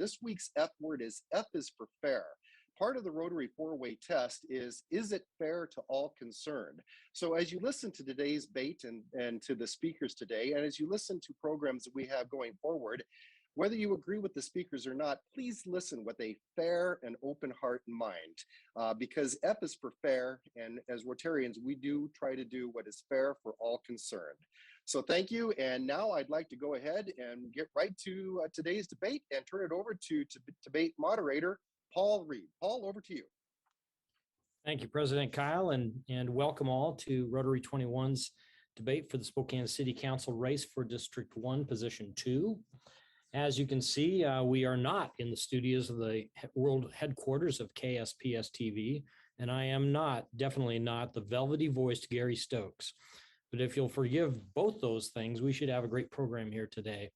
this week's F word is F is for fair. Part of the Rotary four-way test is it fair to all concerned? So as you listen to today's debate and to the speakers today, and as you listen to programs that we have going forward, whether you agree with the speakers or not, please listen with a fair and open heart and mind, because F is for fair, and as Rotarians, we do try to do what is fair for all concerned. So thank you, and now I'd like to go ahead and get right to today's debate and turn it over to debate moderator, Paul Reed. Paul, over to you. Thank you, President Kyle, and welcome all to Rotary 21's debate for the Spokane City Council race for District 1, Position 2. As you can see, we are not in the studios of the world headquarters of KSPS TV, and I am definitely not the velvety voiced Gary Stokes. But if you'll forgive both those things, we should have a great program here today.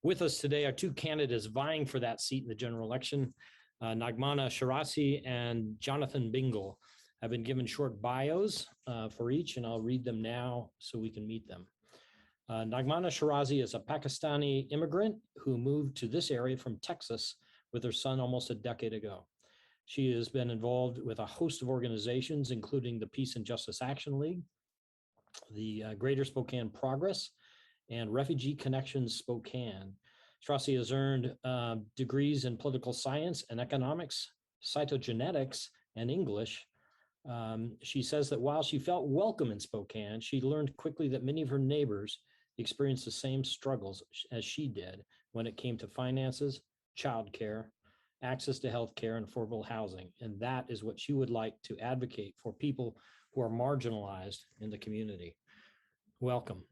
With us today are two candidates vying for that seat in the general election. Nagmana Shirazi and Jonathan Bingle have been given short bios for each, and I'll read them now so we can meet them. Nagmana Shirazi is a Pakistani immigrant who moved to this area from Texas with her son almost a decade ago. She has been involved with a host of organizations, including the Peace and Justice Action League, the Greater Spokane Progress, and Refugee Connections Spokane. Shirazi has earned degrees in political science and economics, cytogenetics, and English. She says that while she felt welcome in Spokane, she learned quickly that many of her neighbors experienced the same struggles as she did when it came to finances, childcare, access to health care, and affordable housing. And that is what she would like to advocate for people who are marginalized in the community. Welcome.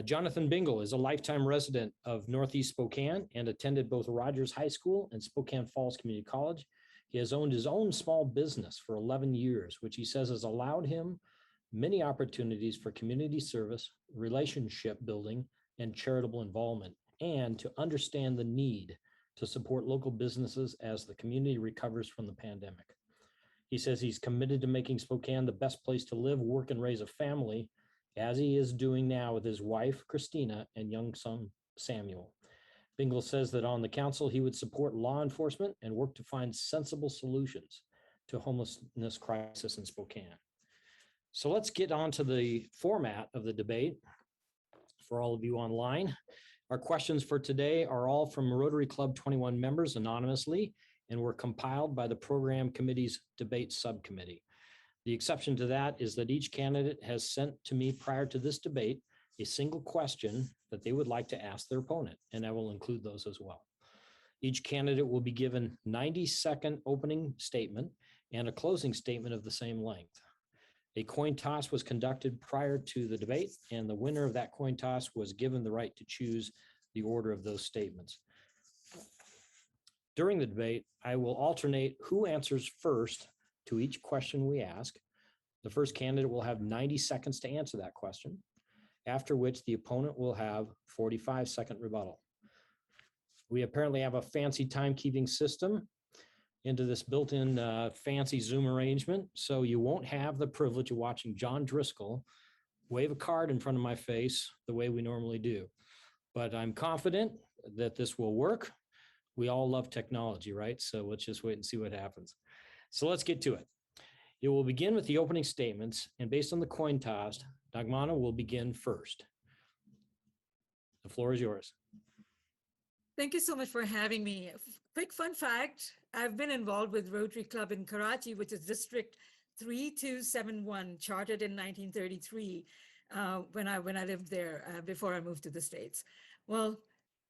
Jonathan Bingle is a lifetime resident of Northeast Spokane and attended both Rogers High School and Spokane Falls Community College. He has owned his own small business for 11 years, which he says has allowed him many opportunities for community service, relationship building, and charitable involvement, and to understand the need to support local businesses as the community recovers from the pandemic. He says he's committed to making Spokane the best place to live, work, and raise a family, as he is doing now with his wife, Christina, and young son, Samuel. Bingle says that on the council, he would support law enforcement and work to find sensible solutions to homelessness crisis in Spokane. So let's get on to the format of the debate for all of you online. Our questions for today are all from Rotary Club 21 members anonymously and were compiled by the program committee's debate subcommittee. The exception to that is that each candidate has sent to me prior to this debate a single question that they would like to ask their opponent, and I will include those as well. Each candidate will be given 90-second opening statement and a closing statement of the same length. A coin toss was conducted prior to the debate, and the winner of that coin toss was given the right to choose the order of those statements. During the debate, I will alternate who answers first to each question we ask. The first candidate will have 90 seconds to answer that question, after which the opponent will have 45-second rebuttal. We apparently have a fancy timekeeping system into this built-in fancy Zoom arrangement, so you won't have the privilege of watching John Driscoll wave a card in front of my face the way we normally do. But I'm confident that this will work. We all love technology, right? So let's just wait and see what happens. So let's get to it. It will begin with the opening statements, and based on the coin toss, Nagmana will begin first. The floor is yours. Thank you so much for having me. Quick fun fact, I've been involved with Rotary Club in Karachi, which is District 3271, chartered in 1933, when I lived there before I moved to the States. Well,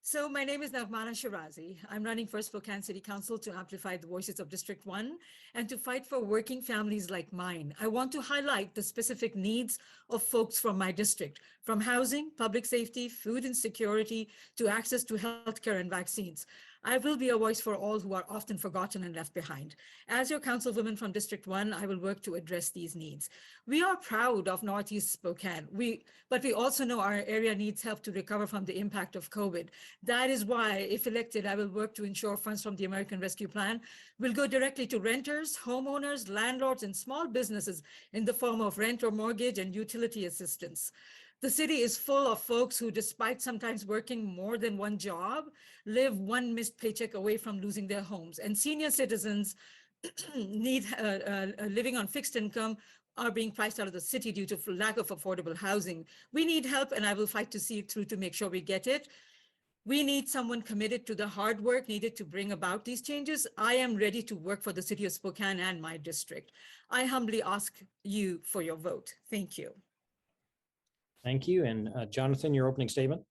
so my name is Nagmana Shirazi. I'm running for Spokane City Council to amplify the voices of District 1 and to fight for working families like mine. I want to highlight the specific needs of folks from my district, from housing, public safety, food insecurity, to access to healthcare and vaccines. I will be a voice for all who are often forgotten and left behind. As your councilwoman from District 1, I will work to address these needs. We are proud of Northeast Spokane, but we also know our area needs help to recover from the impact of COVID. That is why, if elected, I will work to ensure funds from the American Rescue Plan will go directly to renters, homeowners, landlords, and small businesses in the form of rent or mortgage and utility assistance. The city is full of folks who, despite sometimes working more than one job, live one missed paycheck away from losing their homes. And senior citizens need living on fixed income are being priced out of the city due to lack of affordable housing. We need help, and I will fight to see it through to make sure we get it. We need someone committed to the hard work needed to bring about these changes. I am ready to work for the city of Spokane and my district. I humbly ask you for your vote. Thank you. Thank you. And Jonathan, your opening statement.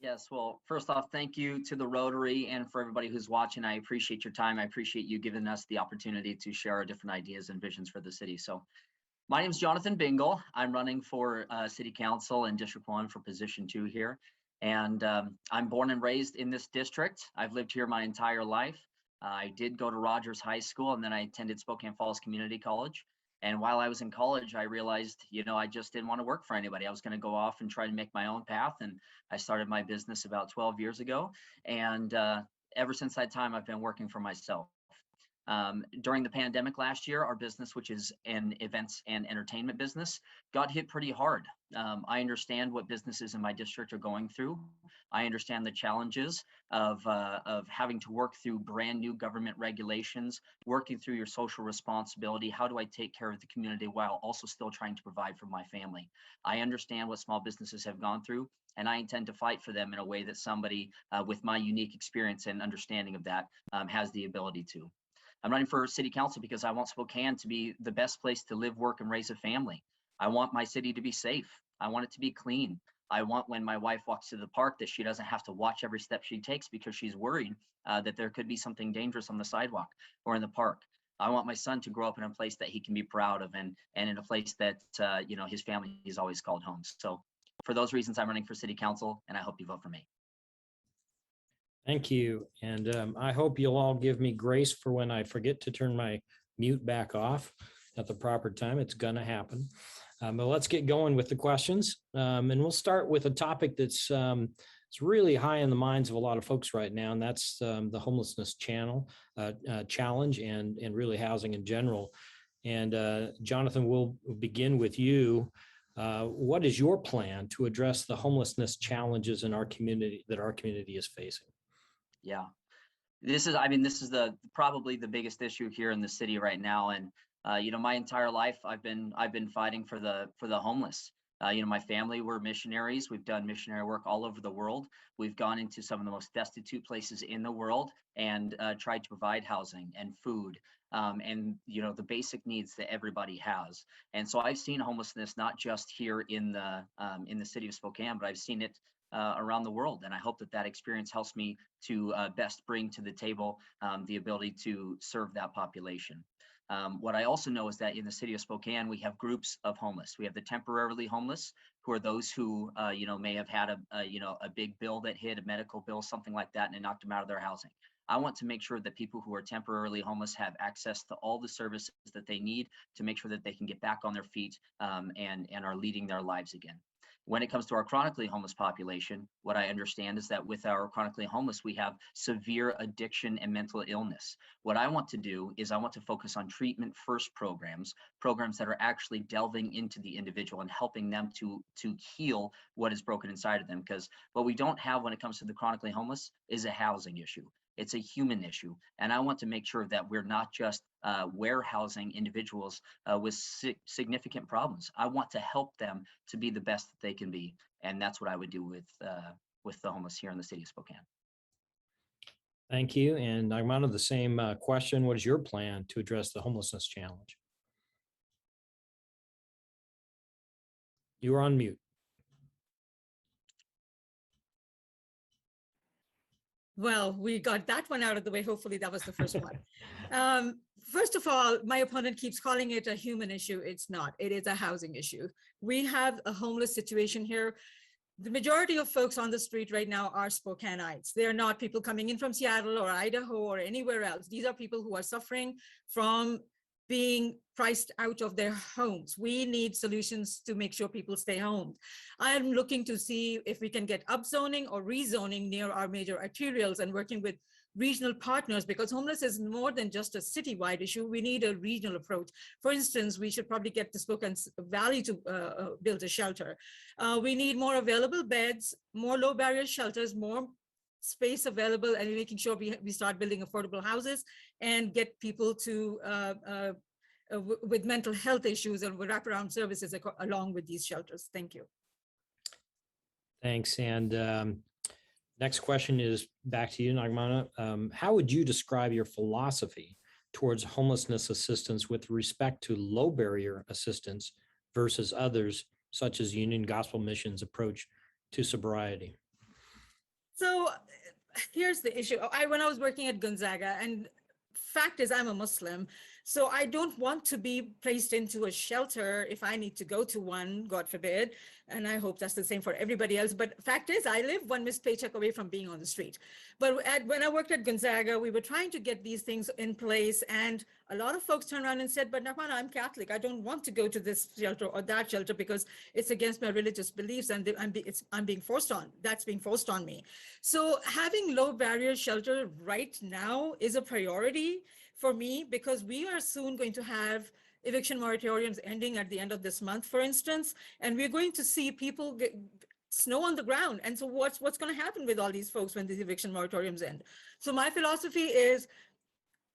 Yes, well, first off, thank you to the Rotary and for everybody who's watching. I appreciate your time. I appreciate you giving us the opportunity to share our different ideas and visions for the city. So my name is Jonathan Bingle. I'm running for City Council in District 1 for position 2 here. And I'm born and raised in this district. I've lived here my entire life. I did go to Rogers High School, and then I attended Spokane Falls Community College. And while I was in college, I realized, I just didn't want to work for anybody. I was going to go off and try to make my own path. And I started my business about 12 years ago. And ever since that time, I've been working for myself. During the pandemic last year, our business, which is an events and entertainment business, got hit pretty hard. I understand what businesses in my district are going through. I understand the challenges of having to work through brand new government regulations, working through your social responsibility. How do I take care of the community while also still trying to provide for my family? I understand what small businesses have gone through, and I intend to fight for them in a way that somebody with my unique experience and understanding of that has the ability to. I'm running for City Council because I want Spokane to be the best place to live, work, and raise a family. I want my city to be safe. I want it to be clean. I want when my wife walks to the park that she doesn't have to watch every step she takes because she's worried that there could be something dangerous on the sidewalk or in the park. I want my son to grow up in a place that he can be proud of and in a place that his family is always called home. So for those reasons, I'm running for City Council, and I hope you vote for me. Thank you. And I hope you'll all give me grace for when I forget to turn my mute back off at the proper time. It's going to happen. But let's get going with the questions. And we'll start with a topic that's it's really high in the minds of a lot of folks right now, and that's the homelessness challenge and really housing in general. And Jonathan, we'll begin with you. What is your plan to address the homelessness challenges in our community that our community is facing? Yeah, this is probably the biggest issue here in the city right now. And my entire life I've been fighting for the homeless. My family, we're missionaries. We've done missionary work all over the world. We've gone into some of the most destitute places in the world and tried to provide housing and food and the basic needs that everybody has. And so I've seen homelessness not just here in the city of Spokane, but I've seen it around the world. And I hope that experience helps me to best bring to the table the ability to serve that population. What I also know is that in the city of Spokane, we have groups of homeless. We have the temporarily homeless, who are those who, may have had a big bill that hit, a medical bill, something like that, and it knocked them out of their housing. I want to make sure that people who are temporarily homeless have access to all the services that they need to make sure that they can get back on their feet and are leading their lives again. When it comes to our chronically homeless population, what I understand is that with our chronically homeless, we have severe addiction and mental illness. What I want to do is I want to focus on treatment first programs that are actually delving into the individual and helping them to heal what is broken inside of them. Because what we don't have when it comes to the chronically homeless is a housing issue. It's a human issue. And I want to make sure that we're not just warehousing individuals with significant problems. I want to help them to be the best that they can be. And that's what I would do with the homeless here in the city of Spokane. Thank you. And Nagmana, the same question. What is your plan to address the homelessness challenge? You are on mute. Well, we got that one out of the way. Hopefully that was the first one. First of all, my opponent keeps calling it a human issue. It's not. It is a housing issue. We have a homeless situation here. The majority of folks on the street right now are Spokaneites. They're not people coming in from Seattle or Idaho or anywhere else. These are people who are suffering from being priced out of their homes. We need solutions to make sure people stay home. I'm looking to see if we can get upzoning or rezoning near our major arterials and working with regional partners, because homeless is more than just a citywide issue. We need a regional approach. For instance, we should probably get the Spokane Valley to build a shelter. We need more available beds, more low barrier shelters, more space available, and making sure we start building affordable houses and get people to with mental health issues and with wraparound services along with these shelters. Thank you. Thanks. And next question is back to you, Nagmana. How would you describe your philosophy towards homelessness assistance with respect to low barrier assistance versus others, such as Union Gospel Mission's approach to sobriety? So here's the issue. When I was working at Gonzaga, and fact is I'm a Muslim, so I don't want to be placed into a shelter if I need to go to one, God forbid. And I hope that's the same for everybody else. But fact is, I live one missed paycheck away from being on the street. But when I worked at Gonzaga, we were trying to get these things in place. And a lot of folks turned around and said, but Nagmana, I'm Catholic. I don't want to go to this shelter or that shelter because it's against my religious beliefs and I'm being forced on. That's being forced on me. So having low barrier shelter right now is a priority for me, because we are soon going to have eviction moratoriums ending at the end of this month, for instance, and we're going to see people get snow on the ground. And so what's going to happen with all these folks when these eviction moratoriums end? So my philosophy is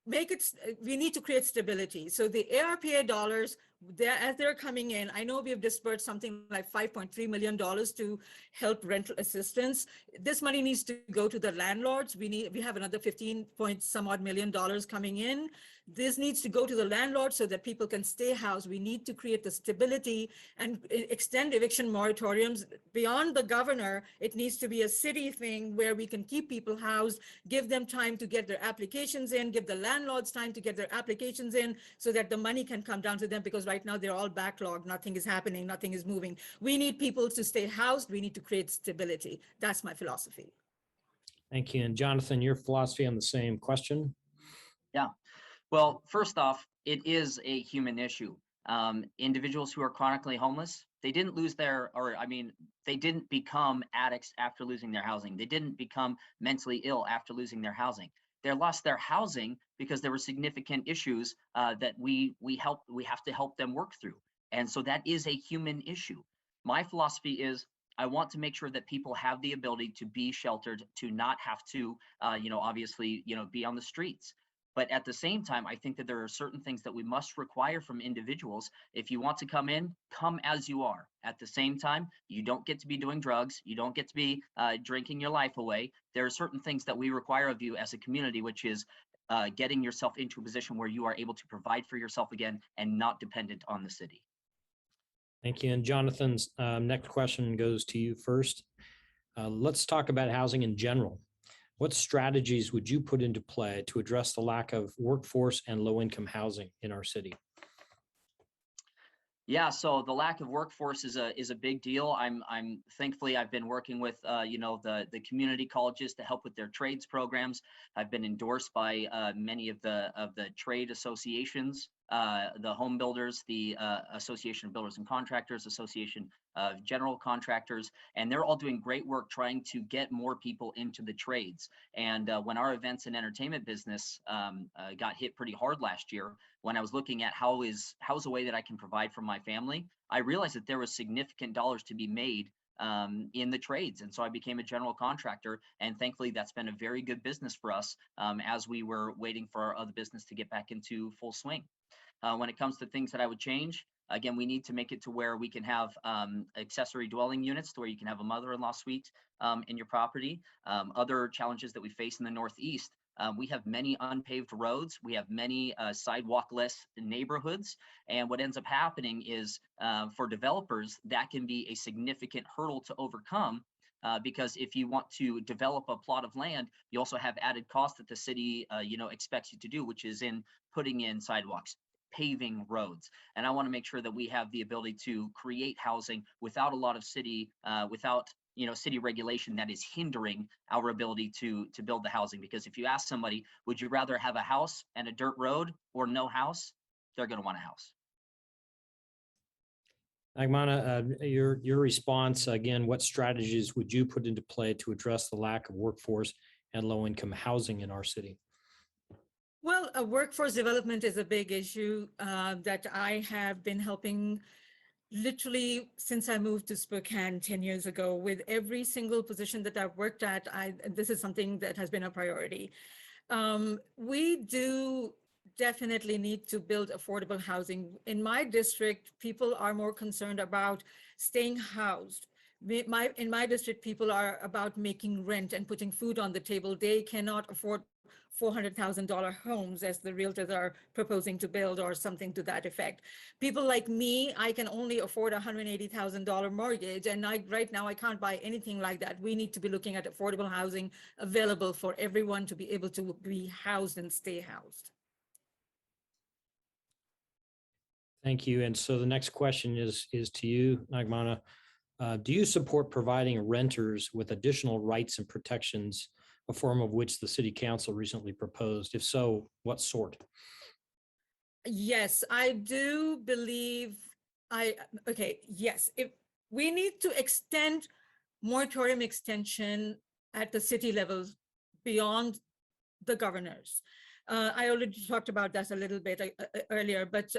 we need to create stability. So the ARPA dollars, as they're coming in, I know we have dispersed something like $5.3 million to help rental assistance. This money needs to go to the landlords. We have another 15 point some odd million dollars coming in. This needs to go to the landlords so that people can stay housed. We need to create the stability and extend eviction moratoriums beyond the governor. It needs to be a city thing where we can keep people housed, give them time to get their applications in, give the landlords time to get their applications in so that the money can come down to them, because right now they're all backlogged. Nothing is happening. Nothing is moving. We need people to stay housed. We need to create stability. That's my philosophy. Thank you. And Jonathan, your philosophy on the same question? Yeah. Well, first off, it is a human issue. Individuals who are chronically homeless, they didn't become addicts after losing their housing. They didn't become mentally ill after losing their housing. They lost their housing because there were significant issues that we have to help them work through. And so that is a human issue. My philosophy is I want to make sure that people have the ability to be sheltered, to not have to, obviously, be on the streets. But at the same time, I think that there are certain things that we must require from individuals. If you want to come in, come as you are. At the same time, you don't get to be doing drugs. You don't get to be drinking your life away. There are certain things that we require of you as a community, which is getting yourself into a position where you are able to provide for yourself again and not dependent on the city. Thank you. And Jonathan's next question goes to you first. Let's talk about housing in general. What strategies would you put into play to address the lack of workforce and low-income housing in our city? Yeah, so the lack of workforce is a big deal. I'm thankfully I've been working with the community colleges to help with their trades programs. I've been endorsed by many of the trade associations, the home builders, the Association of Builders and Contractors, Association of General Contractors, and they're all doing great work trying to get more people into the trades. And when our events and entertainment business got hit pretty hard last year, when I was looking at how's a way that I can provide for my family, I realized that there was significant dollars to be made in the trades. And so I became a general contractor, and thankfully that's been a very good business for us as we were waiting for our other business to get back into full swing. When it comes to things that I would change, again, we need to make it to where we can have accessory dwelling units to where you can have a mother-in-law suite in your property. Other challenges that we face in the Northeast, we have many unpaved roads. We have many sidewalk-less neighborhoods. And what ends up happening is for developers, that can be a significant hurdle to overcome. Because if you want to develop a plot of land, you also have added costs that the city, expects you to do, which is in putting in sidewalks, paving roads. And I want to make sure that we have the ability to create housing without a lot of city, city regulation that is hindering our ability to build the housing. Because if you ask somebody, would you rather have a house and a dirt road or no house? They're going to want a house. Nagmana, your response again, what strategies would you put into play to address the lack of workforce and low-income housing in our city? Well, workforce development is a big issue that I have been helping literally since I moved to Spokane 10 years ago. With every single position that I've worked at, this is something that has been a priority. We do definitely need to build affordable housing. In my district, people are more concerned about staying housed. In my district, people are about making rent and putting food on the table. They cannot afford $400,000 homes as the realtors are proposing to build, or something to that effect. People like me, I can only afford a $180,000 mortgage, and right now I can't buy anything like that. We need to be looking at affordable housing available for everyone to be able to be housed and stay housed. Thank you. And so the next question is to you, Nagmana. Do you support providing renters with additional rights and protections, a form of which the City Council recently proposed? If so, what sort? Yes, I do believe yes, if we need to extend moratorium extension at the city level beyond the governors. I already talked about that a little bit earlier, but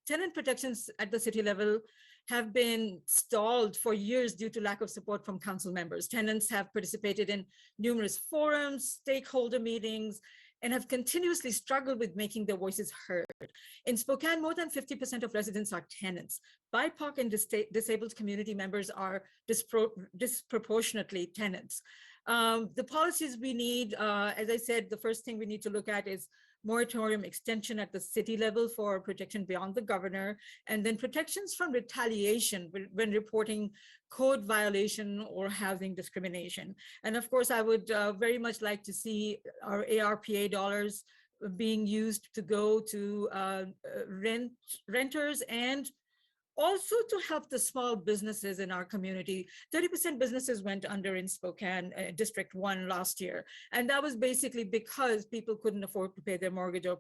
tenant protections at the city level have been stalled for years due to lack of support from council members. Tenants have participated in numerous forums, stakeholder meetings, and have continuously struggled with making their voices heard. In Spokane, more than 50% of residents are tenants. BIPOC and disabled community members are disproportionately tenants. The policies we need, as I said, the first thing we need to look at is moratorium extension at the city level for protection beyond the governor, and then protections from retaliation when reporting code violation or housing discrimination. And of course, I would very much like to see our ARPA dollars being used to go to renters, and also to help the small businesses in our community. 30% businesses went under in Spokane, District 1 last year. And that was basically because people couldn't afford to pay their mortgage or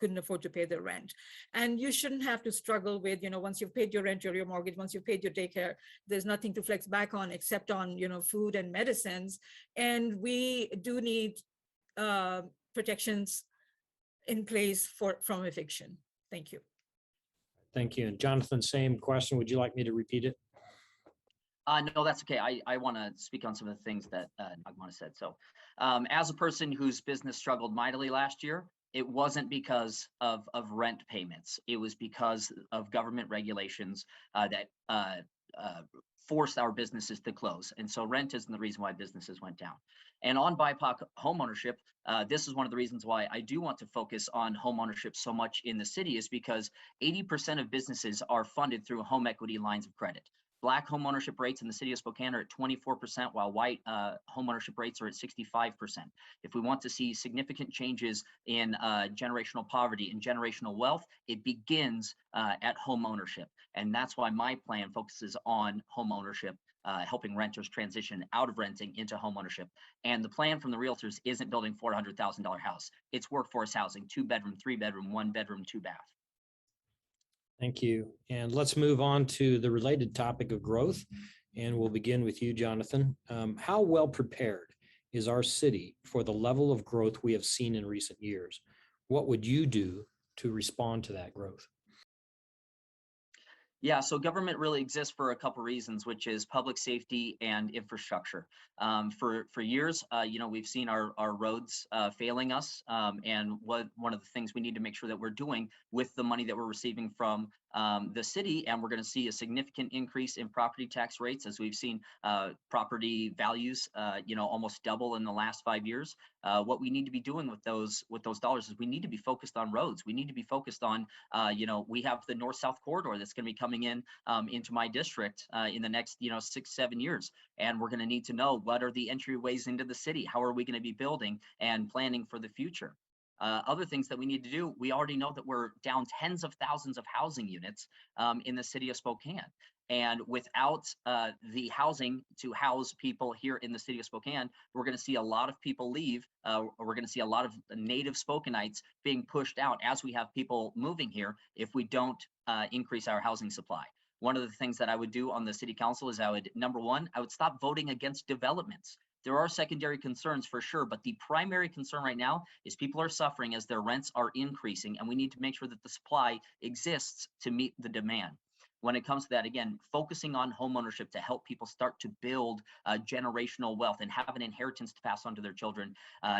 couldn't afford to pay their rent. And you shouldn't have to struggle with, once you've paid your rent or your mortgage, once you've paid your daycare, there's nothing to flex back on except on, food and medicines. And we do need protections in place from eviction. Thank you. Thank you. And Jonathan, same question. Would you like me to repeat it? No, that's okay. I want to speak on some of the things that Nagmana said. So as a person whose business struggled mightily last year, it wasn't because of rent payments. It was because of government regulations that forced our businesses to close. And so rent isn't the reason why businesses went down. And on BIPOC homeownership, this is one of the reasons why I do want to focus on homeownership so much in the city, is because 80% of businesses are funded through home equity lines of credit. Black homeownership rates in the city of Spokane are at 24%, while white homeownership rates are at 65%. If we want to see significant changes in generational poverty and generational wealth, it begins at homeownership. And that's why my plan focuses on homeownership, helping renters transition out of renting into homeownership. And the plan from the realtors isn't building $400,000 house. It's workforce housing, 2-bedroom, 3-bedroom, 1-bedroom, 2-bath. Thank you. And let's move on to the related topic of growth. And we'll begin with you, Jonathan. How well prepared is our city for the level of growth we have seen in recent years? What would you do to respond to that growth? Yeah, so government really exists for a couple reasons, which is public safety and infrastructure. For years, we've seen our roads failing us, and one of the things we need to make sure that we're doing with the money that we're receiving from the city, and we're going to see a significant increase in property tax rates, as we've seen property values, almost double in the last 5 years. What we need to be doing with those dollars is we need to be focused on roads. We need to be focused on, we have the north-south corridor that's going to be coming in into my district in the next 6-7 years, and we're going to need to know what are the entryways into the city, how are we going to be building and planning for the future. Other things that we need to do, we already know that we're down tens of thousands of housing units in the city of Spokane. And without the housing to house people here in the city of Spokane, we're going to see a lot of people leave. We're going to see a lot of native Spokanites being pushed out as we have people moving here if we don't increase our housing supply. One of the things that I would do on the city council is number one, I would stop voting against developments. There are secondary concerns for sure, but the primary concern right now is people are suffering as their rents are increasing, and we need to make sure that the supply exists to meet the demand. When it comes to that, again, focusing on homeownership to help people start to build generational wealth and have an inheritance to pass on to their children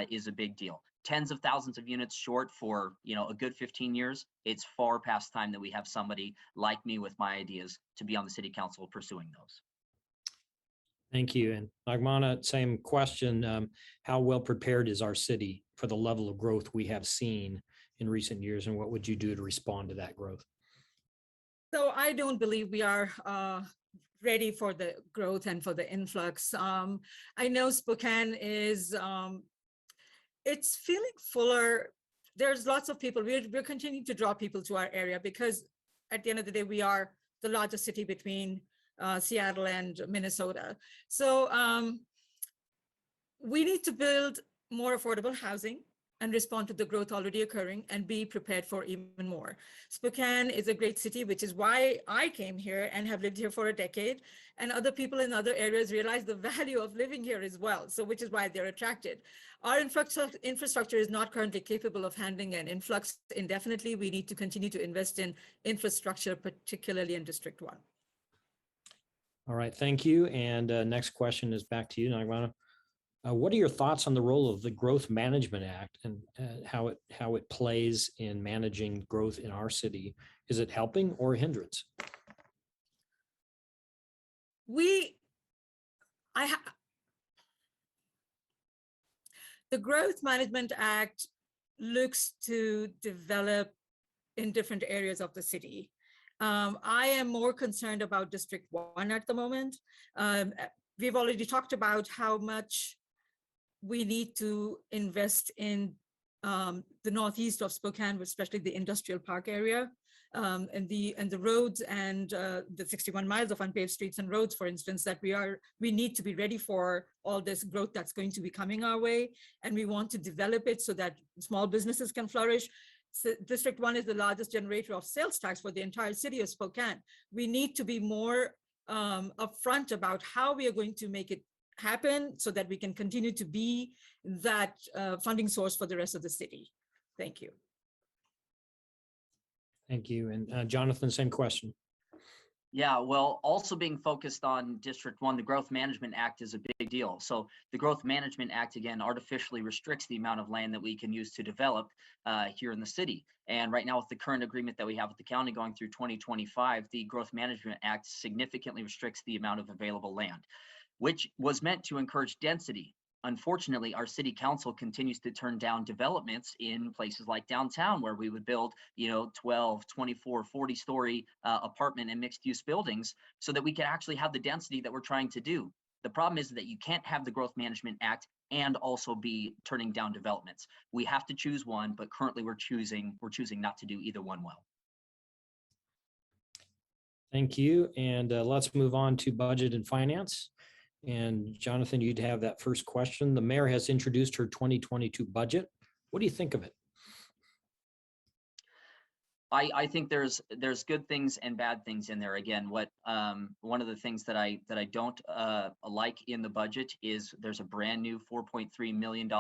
is a big deal. Tens of thousands of units short for a good 15 years. It's far past time that we have somebody like me with my ideas to be on the city council pursuing those. Thank you. And Nagmana, same question. How well prepared is our city for the level of growth we have seen in recent years, and what would you do to respond to that growth? So I don't believe we are ready for the growth and for the influx. I know Spokane is, it's feeling fuller. There's lots of people. We're continuing to draw people to our area because at the end of the day, we are the largest city between Seattle and Minnesota. So we need to build more affordable housing and respond to the growth already occurring and be prepared for even more. Spokane is a great city, which is why I came here and have lived here for a decade. And other people in other areas realize the value of living here as well. So which is why they're attracted. Our infrastructure is not currently capable of handling an influx indefinitely. We need to continue to invest in infrastructure, particularly in District 1. All right, thank you. And next question is back to you, Nagmana. What are your thoughts on the role of the Growth Management Act and how it plays in managing growth in our city? Is it helping or a hindrance? The Growth Management Act looks to develop in different areas of the city. I am more concerned about District 1 at the moment. We've already talked about how much we need to invest in the northeast of Spokane, especially the industrial park area, and the roads and the 61 miles of unpaved streets and roads, for instance, that we need to be ready for all this growth that's going to be coming our way, and we want to develop it so that small businesses can flourish. So District 1 is the largest generator of sales tax for the entire city of Spokane. We need to be more upfront about how we are going to make it happen so that we can continue to be that funding source for the rest of the city. Thank you. Thank you. And Jonathan, same question. Yeah, well, also being focused on District 1, the Growth Management Act is a big deal. So the Growth Management Act, again, artificially restricts the amount of land that we can use to develop here in the city. And right now with the current agreement that we have with the county going through 2025, the Growth Management Act significantly restricts the amount of available land, which was meant to encourage density. Unfortunately, our city council continues to turn down developments in places like downtown where we would build, 12, 24, 40-story apartment and mixed-use buildings so that we can actually have the density that we're trying to do. The problem is that you can't have the Growth Management Act and also be turning down developments. We have to choose one, but currently we're choosing not to do either one well. Thank you. And let's move on to budget and finance. And Jonathan, you'd have that first question. The mayor has introduced her 2022 budget. What do you think of it? I think there's good things and bad things in there. Again, one of the things that I don't like in the budget is there's a brand new $4.3 million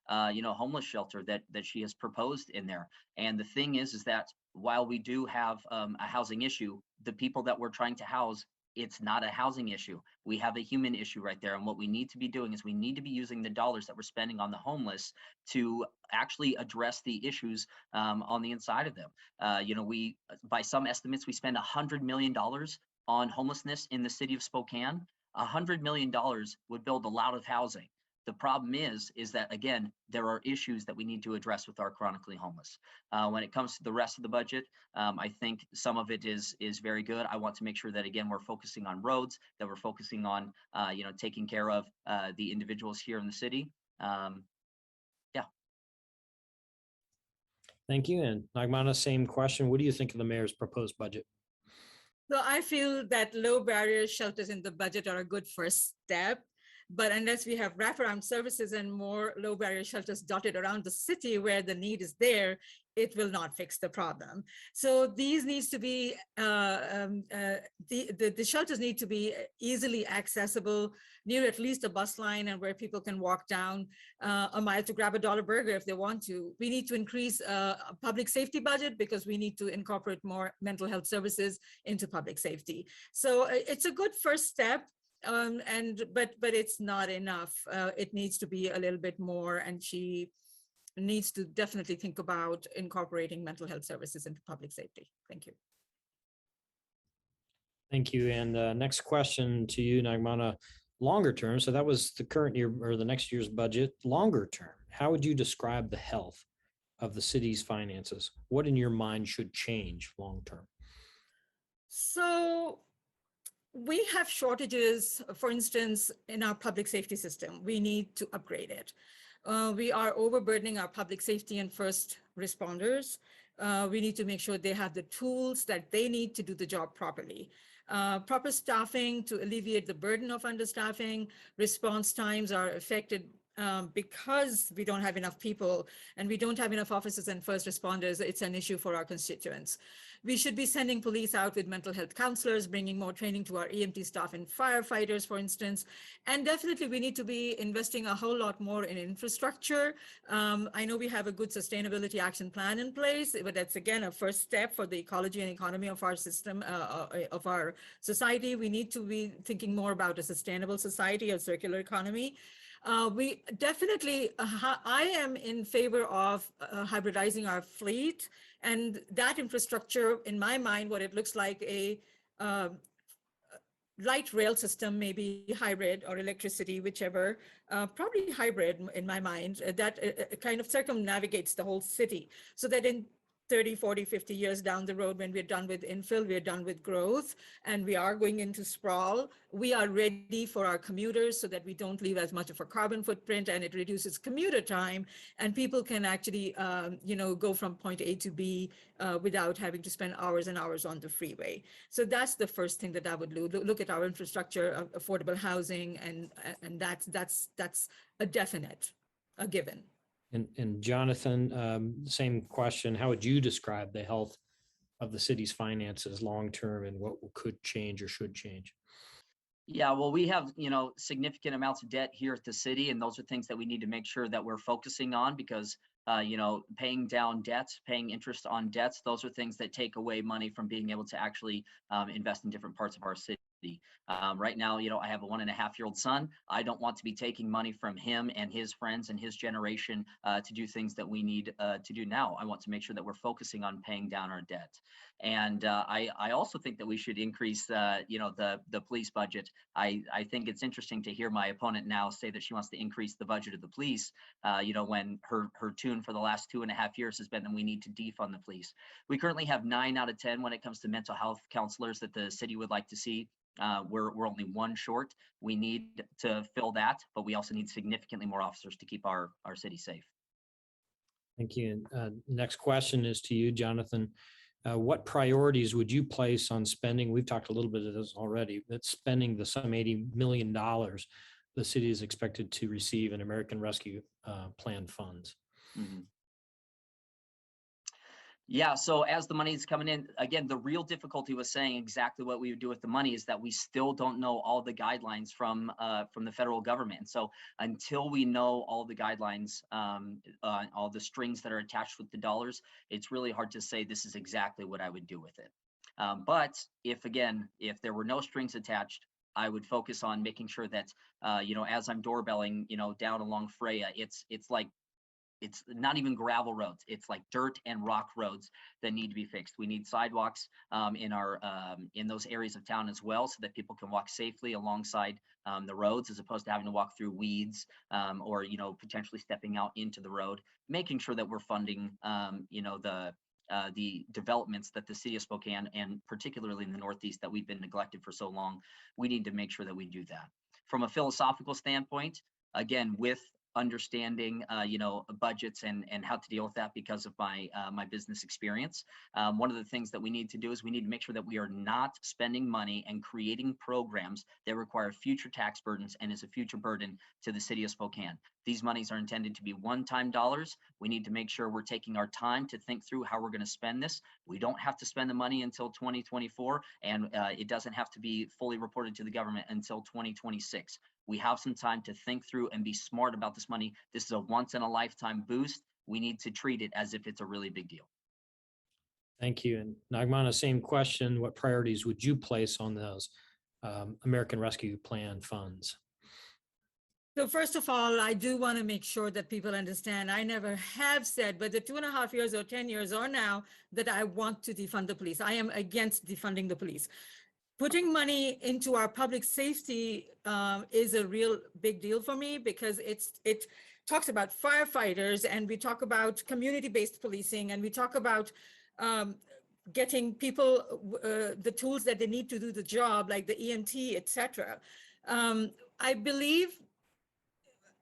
homeless shelter that she has proposed in there. And the thing is that while we do have a housing issue, the people that we're trying to house, it's not a housing issue. We have a human issue right there. And what we need to be doing is we need to be using the dollars that we're spending on the homeless to actually address the issues on the inside of them. By some estimates, we spend $100 million on homelessness in the city of Spokane. $100 million would build a lot of housing. The problem is that, again, there are issues that we need to address with our chronically homeless. When it comes to the rest of the budget, I think some of it is very good. I want to make sure that, again, we're focusing on roads, that we're focusing on, taking care of the individuals here in the city. Yeah. Thank you. And Nagmana, same question. What do you think of the mayor's proposed budget? So I feel that low barrier shelters in the budget are a good first step. But unless we have wraparound services and more low barrier shelters dotted around the city where the need is there, it will not fix the problem. So these needs to be, the shelters need to be easily accessible near at least a bus line and where people can walk down a mile to grab a dollar burger if they want to. We need to increase public safety budget because we need to incorporate more mental health services into public safety. So it's a good first step. But it's not enough. It needs to be a little bit more, and she needs to definitely think about incorporating mental health services into public safety. Thank you. Thank you. And next question to you, Nagmana. Longer term, so that was the current year or the next year's budget. Longer term, how would you describe the health of the city's finances? What in your mind should change long term? So we have shortages, for instance, in our public safety system. We need to upgrade it. We are overburdening our public safety and first responders. We need to make sure they have the tools that they need to do the job properly. Proper staffing to alleviate the burden of understaffing. Response times are affected because we don't have enough people and we don't have enough officers and first responders. It's an issue for our constituents. We should be sending police out with mental health counselors, bringing more training to our EMT staff and firefighters, for instance. And definitely we need to be investing a whole lot more in infrastructure. I know we have a good sustainability action plan in place, but that's again a first step for the ecology and economy of our system, of our society. We need to be thinking more about a sustainable society, a circular economy. We definitely, I am in favor of hybridizing our fleet, and that infrastructure, in my mind, what it looks like a light rail system, maybe hybrid or electricity, whichever, probably hybrid in my mind, that kind of circumnavigates the whole city so that in 30, 40, 50 years down the road, when we're done with infill, we're done with growth, and we are going into sprawl, we are ready for our commuters so that we don't leave as much of a carbon footprint, and it reduces commuter time, and people can actually, go from point A to B without having to spend hours and hours on the freeway. So that's the first thing that I would do. Look at our infrastructure, affordable housing, and that's a definite, a given. And Jonathan, same question. How would you describe the health of the city's finances long term and what could change or should change? Yeah, well, we have, significant amounts of debt here at the city, and those are things that we need to make sure that we're focusing on because, paying down debts, paying interest on debts, those are things that take away money from being able to actually invest in different parts of our city. Right now, I have a 1.5-year-old son. I don't want to be taking money from him and his friends and his generation to do things that we need to do now. I want to make sure that we're focusing on paying down our debt. And I also think that we should increase, the police budget. I think it's interesting to hear my opponent now say that she wants to increase the budget of the police, when her tune for the last 2.5 years has been that we need to defund the police. We currently have 9 out of 10 when it comes to mental health counselors that the city would like to see. We're only 1 short. We need to fill that, but we also need significantly more officers to keep our city safe. Thank you. Next question is to you, Jonathan. What priorities would you place on spending? We've talked a little bit of this already, but spending the some $80 million the city is expected to receive in American Rescue Plan funds. Mm-hmm. Yeah, so as the money is coming in, again, the real difficulty with saying exactly what we would do with the money is that we still don't know all the guidelines from the federal government. So until we know all the guidelines, all the strings that are attached with the dollars, it's really hard to say this is exactly what I would do with it. But if there were no strings attached, I would focus on making sure that, as I'm doorbelling, down along Freya, it's not even gravel roads. It's like dirt and rock roads that need to be fixed. We need sidewalks in those areas of town as well, so that people can walk safely alongside the roads, as opposed to having to walk through weeds or potentially stepping out into the road. Making sure that we're funding the developments that the city of Spokane, and particularly in the Northeast, that we've been neglected for so long. We need to make sure that we do that. From a philosophical standpoint, again, with understanding, budgets and how to deal with that because of my my business experience. One of the things that we need to do is we need to make sure that we are not spending money and creating programs that require future tax burdens and is a future burden to the city of Spokane. These monies are intended to be one-time dollars. We need to make sure we're taking our time to think through how we're going to spend this. We don't have to spend the money until 2024, and it doesn't have to be fully reported to the government until 2026. We have some time to think through and be smart about this money. This is a once in a lifetime boost. We need to treat it as if it's a really big deal. Thank you. And Nagmana, same question. What priorities would you place on those American Rescue Plan funds? So first of all, I do want to make sure that people understand, I never have said, whether 2.5 years or 10 years or now, that I want to defund the police. I am against defunding the police. Putting money into our public safety is a real big deal for me, because it talks about firefighters, and we talk about community-based policing, and we talk about getting people the tools that they need to do the job, like the EMT, etc.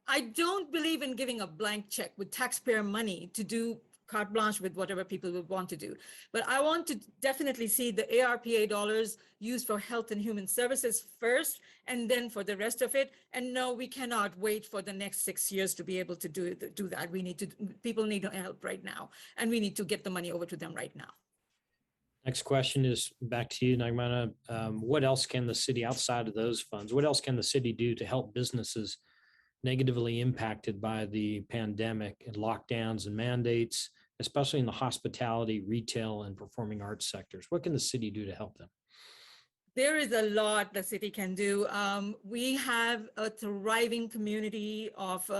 I don't believe in giving a blank check with taxpayer money to do carte blanche with whatever people would want to do. But I want to definitely see the ARPA dollars used for health and human services first, and then for the rest of it. And no, we cannot wait for the next 6 years to be able to do that. People need help right now, and we need to get the money over to them right now. Next question is back to you, Nagmana. What else can the city, outside of those funds, what else can the city do to help businesses negatively impacted by the pandemic and lockdowns and mandates, especially in the hospitality, retail, and performing arts sectors? What can the city do to help them? There is a lot the city can do. We have a thriving community of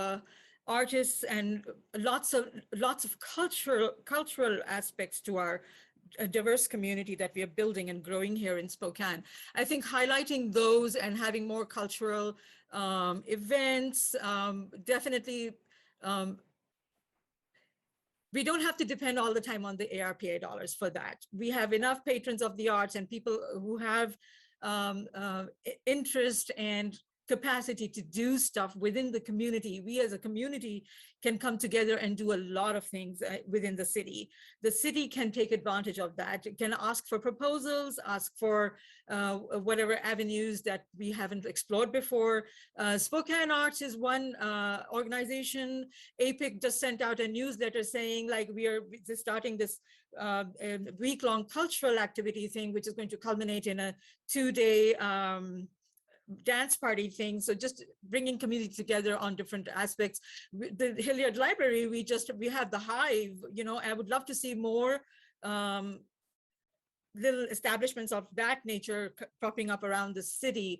artists and lots of cultural aspects to our diverse community that we are building and growing here in Spokane. I think highlighting those and having more cultural events, definitely. We don't have to depend all the time on the ARPA dollars for that. We have enough patrons of the arts and people who have interest and capacity to do stuff within the community. We as a community can come together and do a lot of things within the city. The city can take advantage of that. It can ask for proposals, ask for whatever avenues that we haven't explored before. Spokane Arts is one organization. APIC just sent out a newsletter saying, like, we are starting this week-long cultural activity thing, which is going to culminate in a 2-day dance party thing. So just bringing community together on different aspects. The Hilliard Library, we have the Hive. I would love to see more little establishments of that nature popping up around the city.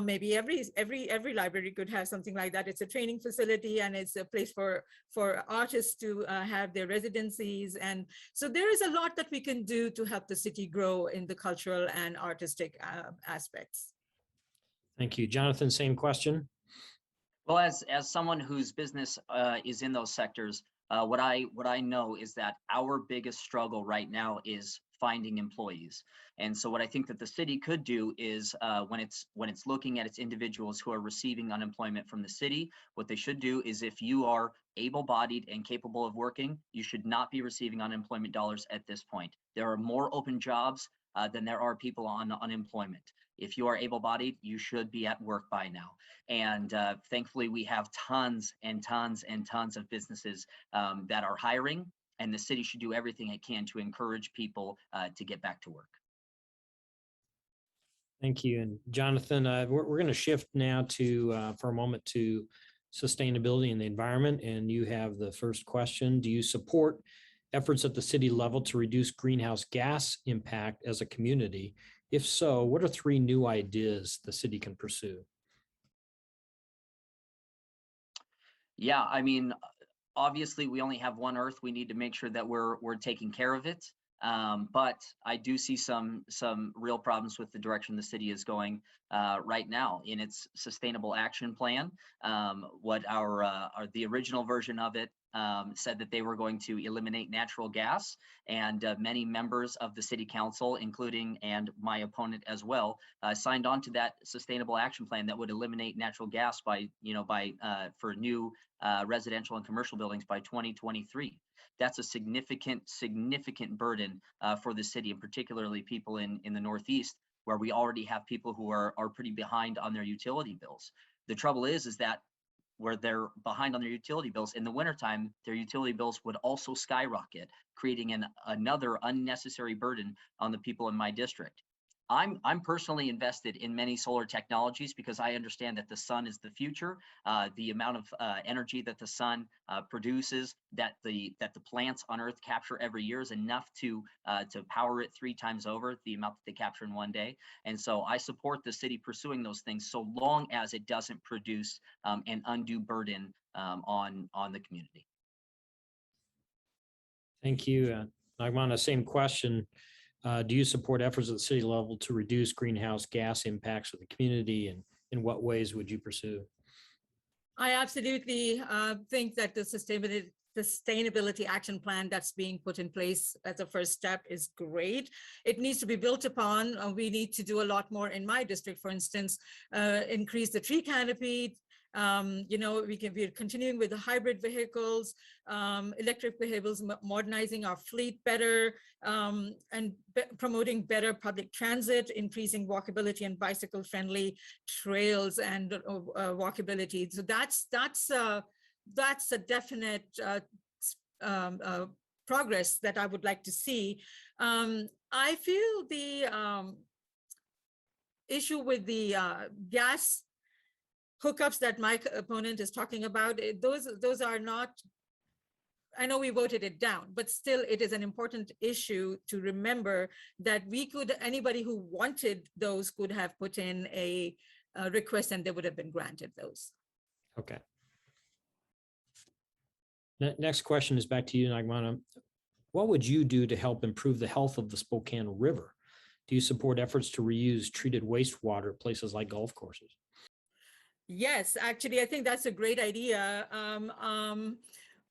Maybe every library could have something like that. It's a training facility, and it's a place for artists to have their residencies. And so there is a lot that we can do to help the city grow in the cultural and artistic aspects. Thank you. Jonathan, same question. Well, as someone whose business is in those sectors, what I know is that our biggest struggle right now is finding employees. And so what I think that the city could do is when it's looking at its individuals who are receiving unemployment from the city, what they should do is, if you are able-bodied and capable of working, you should not be receiving unemployment dollars at this point. There are more open jobs than there are people on unemployment. If you are able-bodied, you should be at work by now. And thankfully, we have tons and tons and tons of businesses that are hiring, and the city should do everything it can to encourage people to get back to work. Thank you. And Jonathan, we're going to shift now to, for a moment, to sustainability and the environment. And you have the first question. Do you support efforts at the city level to reduce greenhouse gas impact as a community? If so, what are 3 new ideas the city can pursue? Yeah, I mean, obviously we only have one Earth. We need to make sure that we're taking care of it. But I do see some real problems with the direction the city is going right now in its sustainable action plan. What the original version of it said that they were going to eliminate natural gas, and many members of the city council, including and my opponent as well, signed on to that sustainable action plan that would eliminate natural gas for new residential and commercial buildings by 2023. That's a significant burden for the city, and particularly people in the Northeast, where we already have people who are pretty behind on their utility bills. The trouble is that where they're behind on their utility bills in the wintertime, their utility bills would also skyrocket, creating another unnecessary burden on the people in my district. I'm personally invested in many solar technologies because I understand that the sun is the future. The amount of energy that the sun produces, that the plants on Earth capture every year, is enough to power it 3 times over the amount that they capture in one day. And so I support the city pursuing those things so long as it doesn't produce an undue burden on the community. Thank you. Nagmana, same question. Do you support efforts at the city level to reduce greenhouse gas impacts of the community, and in what ways would you pursue? I absolutely think that the sustainability action plan that's being put in place as a first step is great. It needs to be built upon. We need to do a lot more in my district, for instance, increase the tree canopy. We're continuing with the hybrid vehicles, electric vehicles, modernizing our fleet better, and promoting better public transit, increasing walkability and bicycle friendly trails and walkability. So that's a definite progress that I would like to see. I feel the issue with the gas hookups that my opponent is talking about, those are not, I know we voted it down, but still it is an important issue to remember that anybody who wanted those could have put in a request and they would have been granted those. Okay. Next question is back to you, Nagmana. What would you do to help improve the health of the Spokane River? Do you support efforts to reuse treated wastewater at places like golf courses? Yes, actually, I think that's a great idea.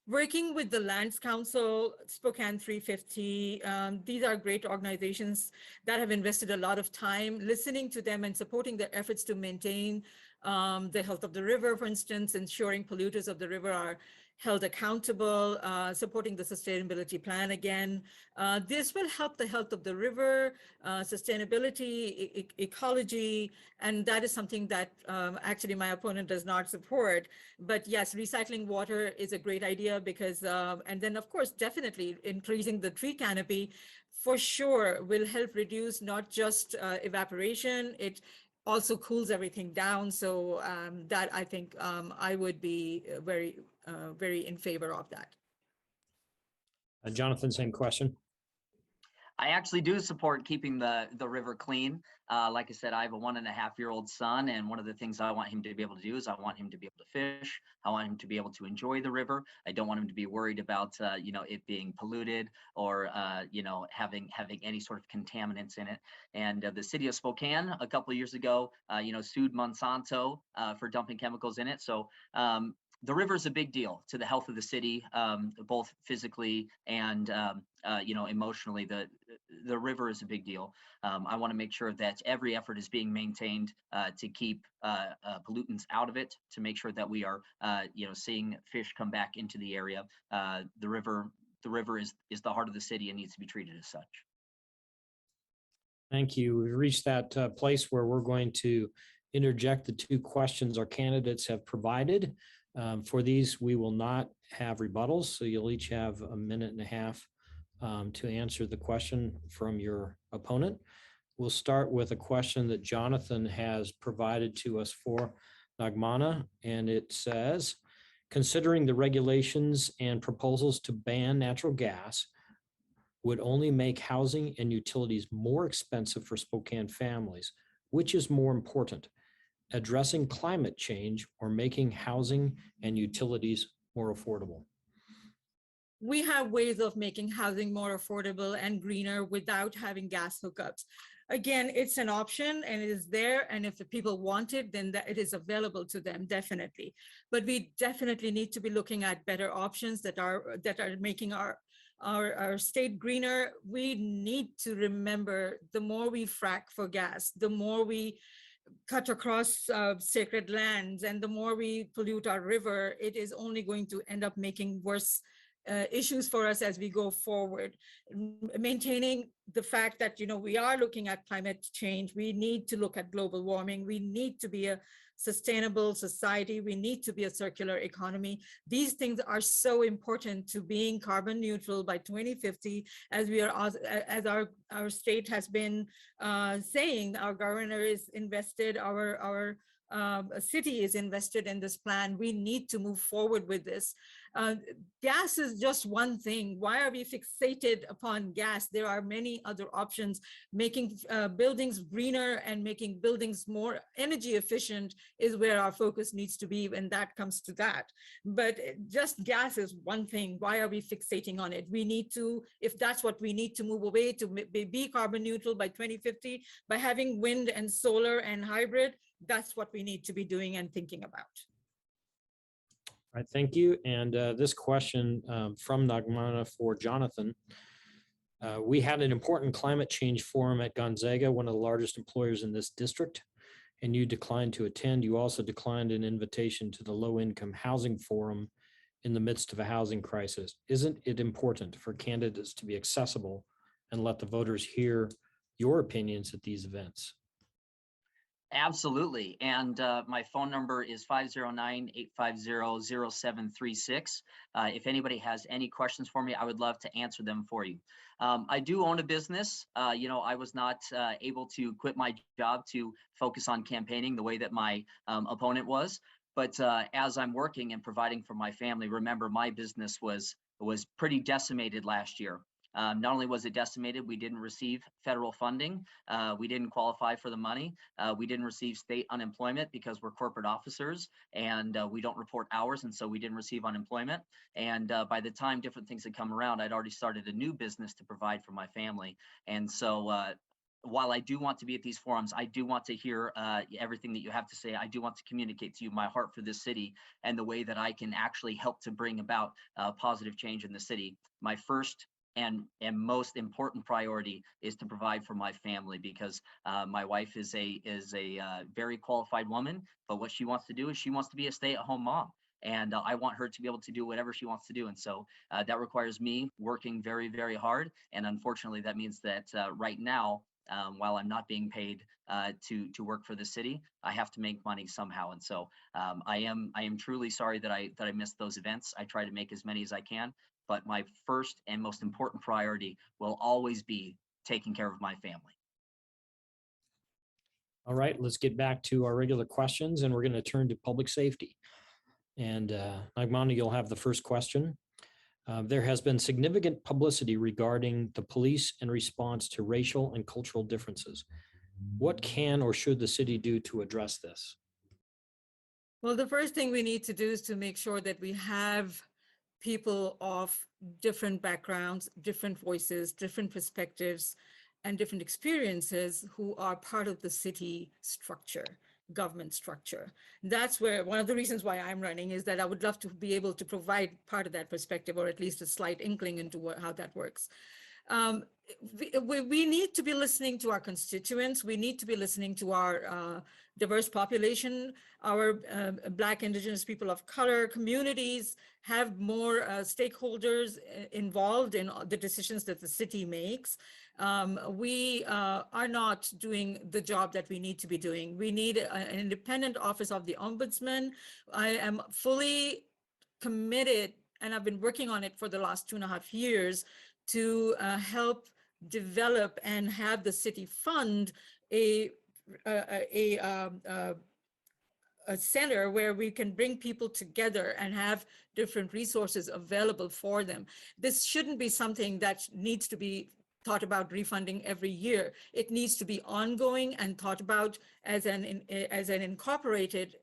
Working with the Lands Council, Spokane 350, these are great organizations that have invested a lot of time listening to them and supporting their efforts to maintain the health of the river, for instance, ensuring polluters of the river are held accountable, supporting the sustainability plan again. This will help the health of the river, sustainability, ecology, and that is something that actually my opponent does not support. But yes, recycling water is a great idea because, and then of course, definitely increasing the tree canopy for sure will help reduce not just evaporation, it also cools everything down. So that I think I would be very in favor of that. Jonathan, same question. I actually do support keeping the river clean. Like I said, I have a 1.5-year-old son, and one of the things I want him to be able to do is I want him to be able to fish. I want him to be able to enjoy the river. I don't want him to be worried about it being polluted or having any sort of contaminants in it. And the city of Spokane a couple of years ago, sued Monsanto for dumping chemicals in it. So the river is a big deal to the health of the city, both physically and emotionally. The river is a big deal. I want to make sure that every effort is being maintained to keep pollutants out of it, to make sure that we are seeing fish come back into the area. The river is the heart of the city and needs to be treated as such. Thank you. We've reached that place where we're going to interject the 2 questions our candidates have provided. For these, we will not have rebuttals, so you'll each have 1.5 minutes to answer the question from your opponent. We'll start with a question that Jonathan has provided to us for Nagmana, and it says, considering the regulations and proposals to ban natural gas would only make housing and utilities more expensive for Spokane families, which is more important, addressing climate change or making housing and utilities more affordable? We have ways of making housing more affordable and greener without having gas hookups. again, it's an option and it is there. And if the people want it, then that it is available to them, definitely. But we definitely need to be looking at better options that are making our state greener. We need to remember, the more we frack for gas, the more we cut across sacred lands, and the more we pollute our river, it is only going to end up making worse issues for us as we go forward. Maintaining the fact that, we are looking at climate change, we need to look at global warming, we need to be a sustainable society, we need to be a circular economy. These things are so important to being carbon neutral by 2050, as we are, as our state has been saying. Our governor is invested, our city is invested in this plan. We need to move forward with this. Gas is just one thing. Why are we fixated upon gas? There are many other options. Making buildings greener and making buildings more energy efficient is where our focus needs to be when that comes to that. But just gas is one thing. Why are we fixating on it? We need to, if that's what we need to move away to be carbon neutral by 2050, by having wind and solar and hybrid, that's what we need to be doing and thinking about. All right, thank you. And this question from Nagmana for Jonathan. We had an important climate change forum at Gonzaga, one of the largest employers in this district, and you declined to attend. You also declined an invitation to the low-income housing forum in the midst of a housing crisis. Isn't it important for candidates to be accessible and let the voters hear your opinions at these events? Absolutely. And my phone number is 509-850-0736. If anybody has any questions for me, I would love to answer them for you. I do own a business. I was not able to quit my job to focus on campaigning the way that my opponent was. But as I'm working and providing for my family, remember, my business was pretty decimated last year. Not only was it decimated, we didn't receive federal funding. We didn't qualify for the money. We didn't receive state unemployment because we're corporate officers and we don't report hours. And so we didn't receive unemployment. And by the time different things had come around, I'd already started a new business to provide for my family. And so while I do want to be at these forums, I do want to hear everything that you have to say. I do want to communicate to you my heart for this city and the way that I can actually help to bring about positive change in the city. My first and most important priority is to provide for my family, because my wife is a very qualified woman, but what she wants to do is she wants to be a stay-at-home mom. And I want her to be able to do whatever she wants to do. And so that requires me working very, very hard. And unfortunately, that means that right now, while I'm not being paid to work for the city, I have to make money somehow. And so I am truly sorry that I missed those events. I try to make as many as I can, but my first and most important priority will always be taking care of my family. All right, let's get back to our regular questions, and we're going to turn to public safety. And Nagmana, you'll have the first question. There has been significant publicity regarding the police in response to racial and cultural differences. What can or should the city do to address this? Well, the first thing we need to do is to make sure that we have people of different backgrounds, different voices, different perspectives, and different experiences who are part of the city structure, government structure. That's where one of the reasons why I'm running is that I would love to be able to provide part of that perspective, or at least a slight inkling into how that works. We need to be listening to our constituents. We need to be listening to our diverse population. Our Black, Indigenous, people of color communities have more stakeholders involved in the decisions that the city makes. We are not doing the job that we need to be doing. We need an independent office of the ombudsman. I am fully committed, and I've been working on it for the last 2.5 years, to help develop and have the city fund a center where we can bring people together and have different resources available for them. This shouldn't be something that needs to be thought about refunding every year. It needs to be ongoing and thought about as an incorporated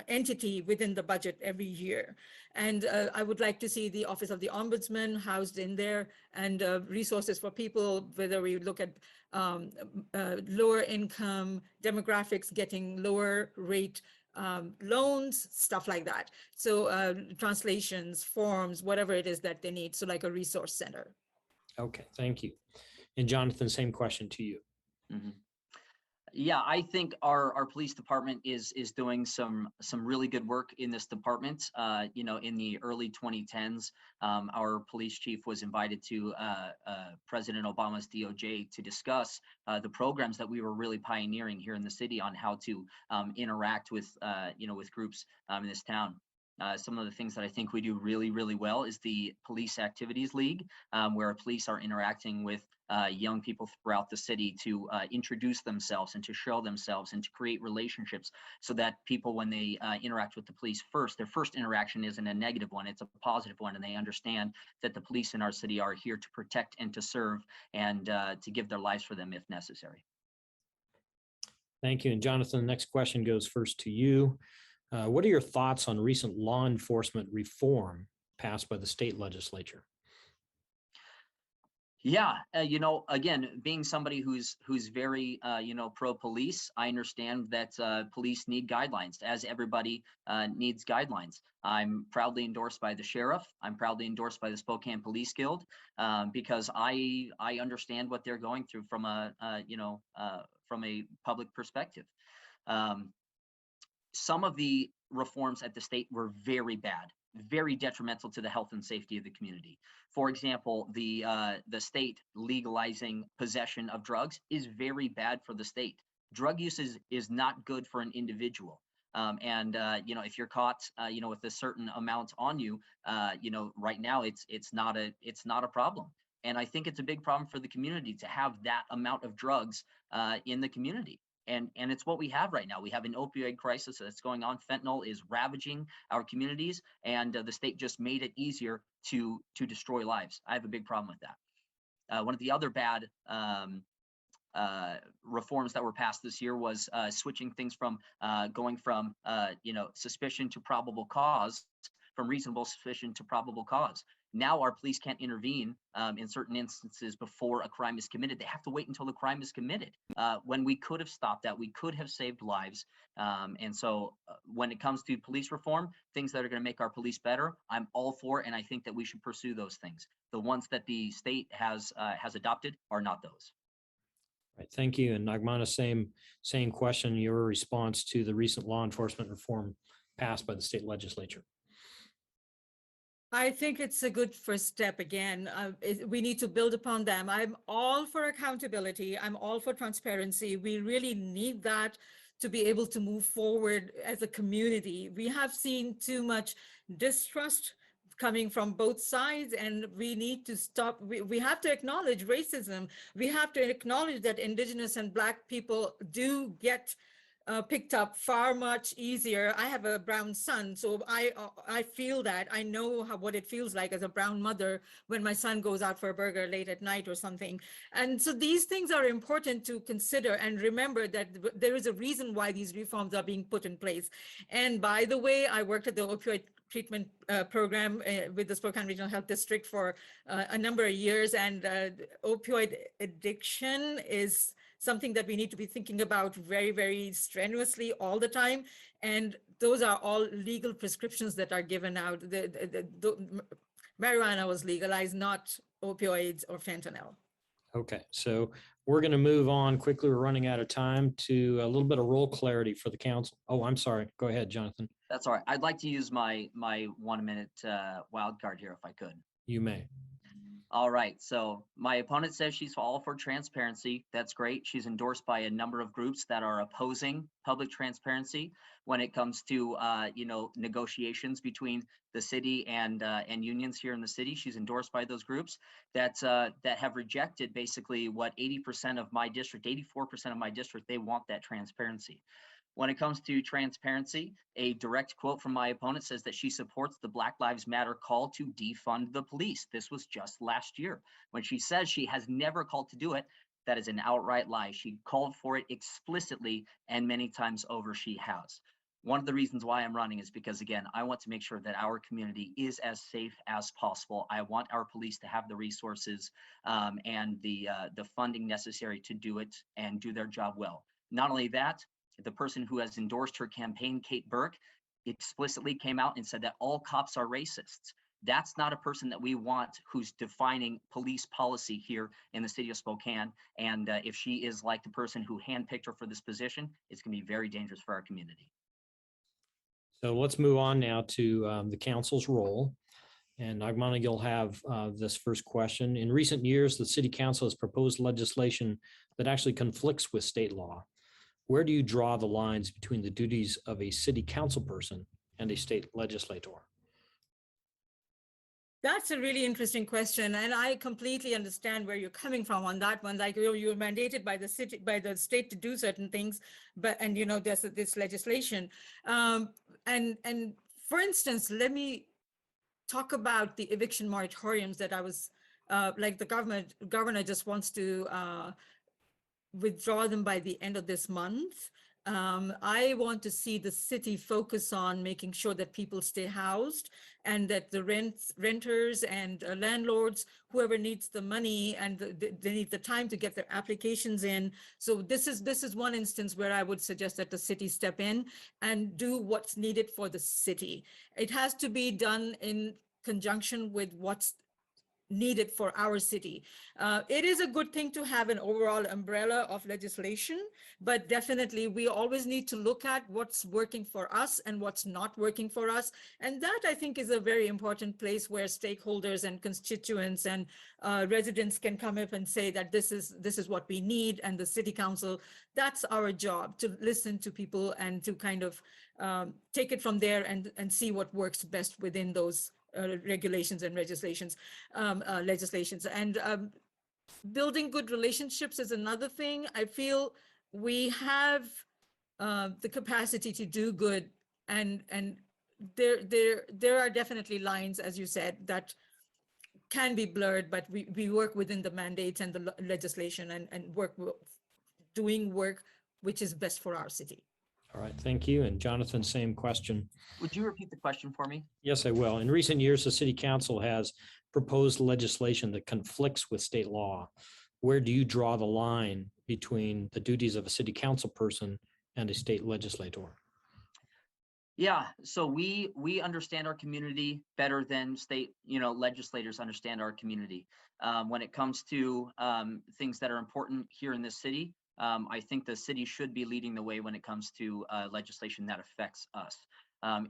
entity within the budget every year. And I would like to see the Office of the Ombudsman housed in there, and resources for people, whether we look at lower income demographics getting lower rate loans, stuff like that. So translations, forms, whatever it is that they need. So like a resource center. Okay, thank you. And Jonathan, same question to you. Mhm. Yeah, I think our police department is doing some really good work in this department. You know, in the early 2010s, our police chief was invited to President Obama's DOJ to discuss the programs that we were really pioneering here in the city on how to interact with with groups in this town. Some of the things that I think we do really, really well is the Police Activities League, where police are interacting with young people throughout the city to introduce themselves and to show themselves and to create relationships, so that people, when they interact with the police their first interaction isn't a negative one, it's a positive one, and they understand that the police in our city are here to protect and to serve and to give their lives for them if necessary. Thank you. And Jonathan, the next question goes first to you. What are your thoughts on recent law enforcement reform passed by the state legislature? Yeah, you know, again, being somebody who's very pro-police, I understand that police need guidelines, as everybody needs guidelines. I'm proudly endorsed by the sheriff. I'm proudly endorsed by the Spokane Police Guild, because I understand what they're going through from a public perspective. Some of the reforms at the state were very bad, very detrimental to the health and safety of the community. For example, the state legalizing possession of drugs is very bad for the state. Drug use is not good for an individual. If you're caught, with a certain amount on you, right now it's not a problem. And I think it's a big problem for the community to have that amount of drugs in the community. And it's what we have right now. We have an opioid crisis that's going on. Fentanyl is ravaging our communities, and the state just made it easier to destroy lives. I have a big problem with that. One of the other bad reforms that were passed this year was switching things from going from suspicion to probable cause, from reasonable suspicion to probable cause. Now our police can't intervene in certain instances before a crime is committed. They have to wait until the crime is committed, when we could have stopped that. We could have saved lives. And so when it comes to police reform, things that are going to make our police better, I'm all for, and I think that we should pursue those things. The ones that the state has adopted are not those. Right, thank you. And Nagmana, same question, your response to the recent law enforcement reform passed by the state legislature. I think it's a good first step. Again, we need to build upon them. I'm all for accountability. I'm all for transparency. We really need that to be able to move forward as a community. We have seen too much distrust coming from both sides, and we need to stop. We have to acknowledge racism. We have to acknowledge that Indigenous and Black people do get picked up far much easier. I have a brown son, so I feel that. I know what it feels like as a brown mother when my son goes out for a burger late at night or something. And so these things are important to consider and remember that there is a reason why these reforms are being put in place. And by the way, I worked at the opioid treatment program with the Spokane Regional Health District for a number of years, and opioid addiction is something that we need to be thinking about very, very strenuously all the time. And those are all legal prescriptions that are given out. The marijuana was legalized, not opioids or fentanyl. Okay, so we're going to move on quickly. We're running out of time to a little bit of role clarity for the council. Oh, I'm sorry. Go ahead, Jonathan. That's all right. I'd like to use my 1 minute wild card here if I could. You may. All right, so my opponent says she's all for transparency. That's great. She's endorsed by a number of groups that are opposing public transparency when it comes to negotiations between the city and unions here in the city. She's endorsed by those groups that have rejected basically what 80% of my district, 84% of my district, they want that transparency. When it comes to transparency, a direct quote from my opponent says that she supports the Black Lives Matter call to defund the police. This was just last year. When she says she has never called to do it, That is an outright lie. She called for it explicitly, and many times over she has. One of the reasons why I'm running is because, again, I want to make sure that our community is as safe as possible. I want our police to have the resources and the funding necessary to do it and do their job well. Not only that, the person who has endorsed her campaign, Kate Burke, explicitly came out and said that all cops are racists. That's not a person that we want who's defining police policy here in the city of Spokane. And if she is like the person who handpicked her for this position, it's going to be very dangerous for our community. So let's move on now to the council's role. And Nagmana, you'll have this first question. In recent years, the city council has proposed legislation that actually conflicts with state law. Where do you draw the lines between the duties of a city council person and a state legislator? That's a really interesting question, and I completely understand where you're coming from on that one. Like you're mandated by the city, by the state to do certain things, and there's this legislation. And for instance, let me talk about the eviction moratoriums that I was like the governor just wants to withdraw them by the end of this month. I want to see the city focus on making sure that people stay housed and that the renters and landlords, whoever needs the money and they need the time to get their applications in. So this is one instance where I would suggest that the city step in and do what's needed for the city. It has to be done in conjunction with what's needed for our city. It is a good thing to have an overall umbrella of legislation, but definitely we always need to look at what's working for us and what's not working for us. And that, I think, is a very important place where stakeholders and constituents and residents can come up and say that this is what we need, and the city council, that's our job, to listen to people and to kind of take it from there and see what works best within those regulations and legislations. And building good relationships is another thing. I feel we have the capacity to do good, and there are definitely lines, as you said, that can be blurred, but we work within the mandates and the legislation and doing work which is best for our city. All right, thank you. And Jonathan, same question. Would you repeat the question for me? Yes, I will. In recent years, the city council has proposed legislation that conflicts with state law. Where do you draw the line between the duties of a city council person and a state legislator? Yeah, so we understand our community better than state, legislators understand our community. When it comes to things that are important here in this city, I think the city should be leading the way when it comes to legislation that affects us.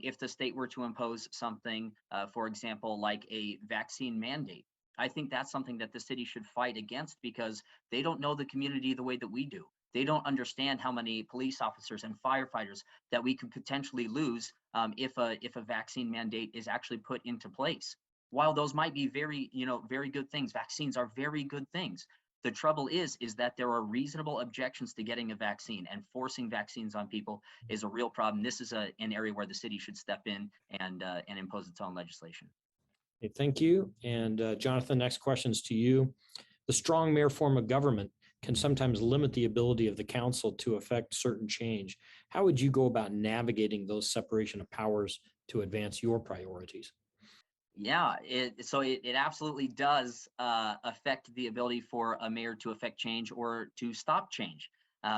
If the state were to impose something, for example, like a vaccine mandate, I think that's something that the city should fight against, because they don't know the community the way that we do. They don't understand how many police officers and firefighters that we could potentially lose if a vaccine mandate is actually put into place. While those might be very good things, vaccines are very good things. The trouble is that there are reasonable objections to getting a vaccine, and forcing vaccines on people is a real problem. This is an area where the city should step in and impose its own legislation. Okay, thank you. And Jonathan, next question is to you. The strong mayor form of government can sometimes limit the ability of the council to affect certain change. How would you go about navigating those separation of powers to advance your priorities? Yeah, it absolutely does affect the ability for a mayor to affect change or to stop change.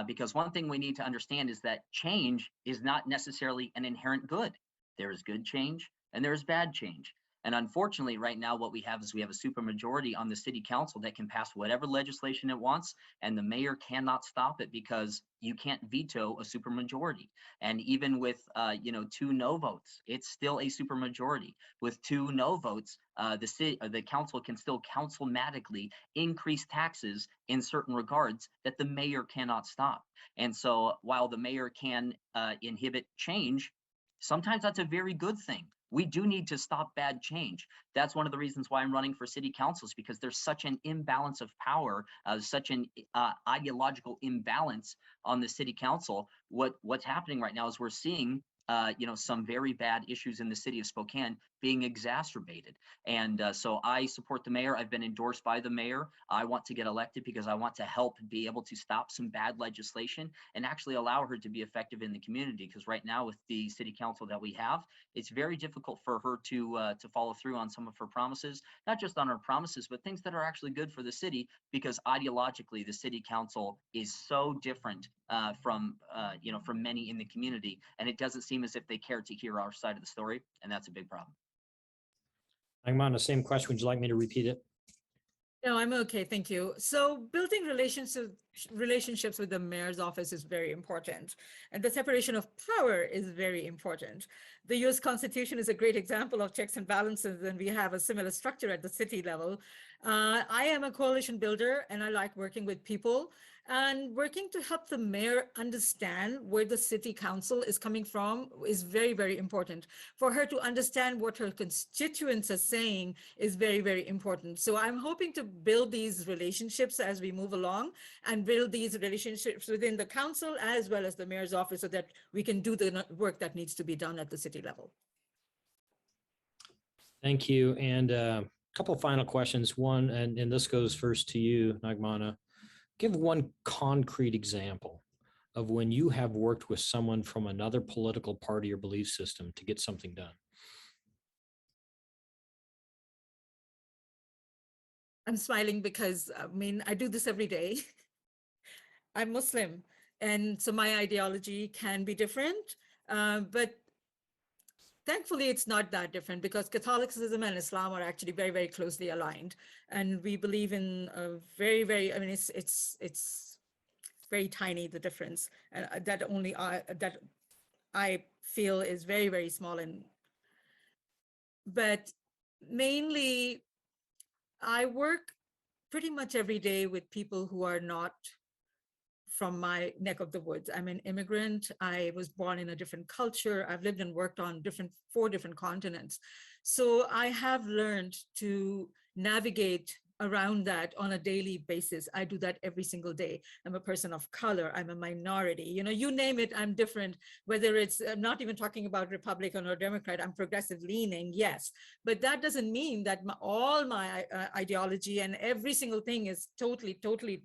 Because one thing we need to understand is that change is not necessarily an inherent good. There is good change and there is bad change. And unfortunately, right now, what we have is we have a supermajority on the city council that can pass whatever legislation it wants, and the mayor cannot stop it because you can't veto a supermajority. And even with 2 no votes, it's still a supermajority. With 2 no votes, the council can still councilmatically increase taxes in certain regards that the mayor cannot stop. And so while the mayor can inhibit change, sometimes that's a very good thing. We do need to stop bad change. That's one of the reasons why I'm running for city councils, because there's such an imbalance of power, such an ideological imbalance on the city council. What's happening right now is we're seeing some very bad issues in the city of Spokane being exacerbated. And so I support the mayor. I've been endorsed by the mayor. I want to get elected because I want to help be able to stop some bad legislation and actually allow her to be effective in the community. Because right now with the city council that we have, it's very difficult for her to follow through on some of her promises, not just on her promises, but things that are actually good for the city, because ideologically the city council is so different from many in the community, and it doesn't seem as if they care to hear our side of the story, and that's a big problem. I'm on the same question. Would you like me to repeat it? No, I'm okay, thank you. So building relationships with the mayor's office is very important, and the separation of power is very important. The US Constitution is a great example of checks and balances, and we have a similar structure at the city level. I am a coalition builder, and I like working with people and working to help the mayor understand where the city council is coming from is very, very important. For her to understand what her constituents are saying is very, very important. So I'm hoping to build these relationships as we move along, and build these relationships within the council as well as the mayor's office, so that we can do the work that needs to be done at the city level. Thank you. And a couple of final questions. One, and this goes first to you, Nagmana. Give one concrete example of when you have worked with someone from another political party or belief system to get something done. I'm smiling because, I mean, I do this every day. I'm Muslim, and so my ideology can be different, but thankfully it's not that different, because Catholicism and Islam are actually very, very closely aligned, and we believe in a very, very, I mean, it's very tiny, the difference, and that I feel is very, very small. But mainly I work pretty much every day with people who are not from my neck of the woods. I'm an immigrant. I was born in a different culture. I've lived and worked on 4 different continents. So I have learned to navigate around that on a daily basis. I do that every single day. I'm a person of color. I'm a minority. You name it, I'm different. Whether it's, I'm not even talking about Republican or Democrat, I'm progressive leaning, yes. But that doesn't mean that all my ideology and every single thing is totally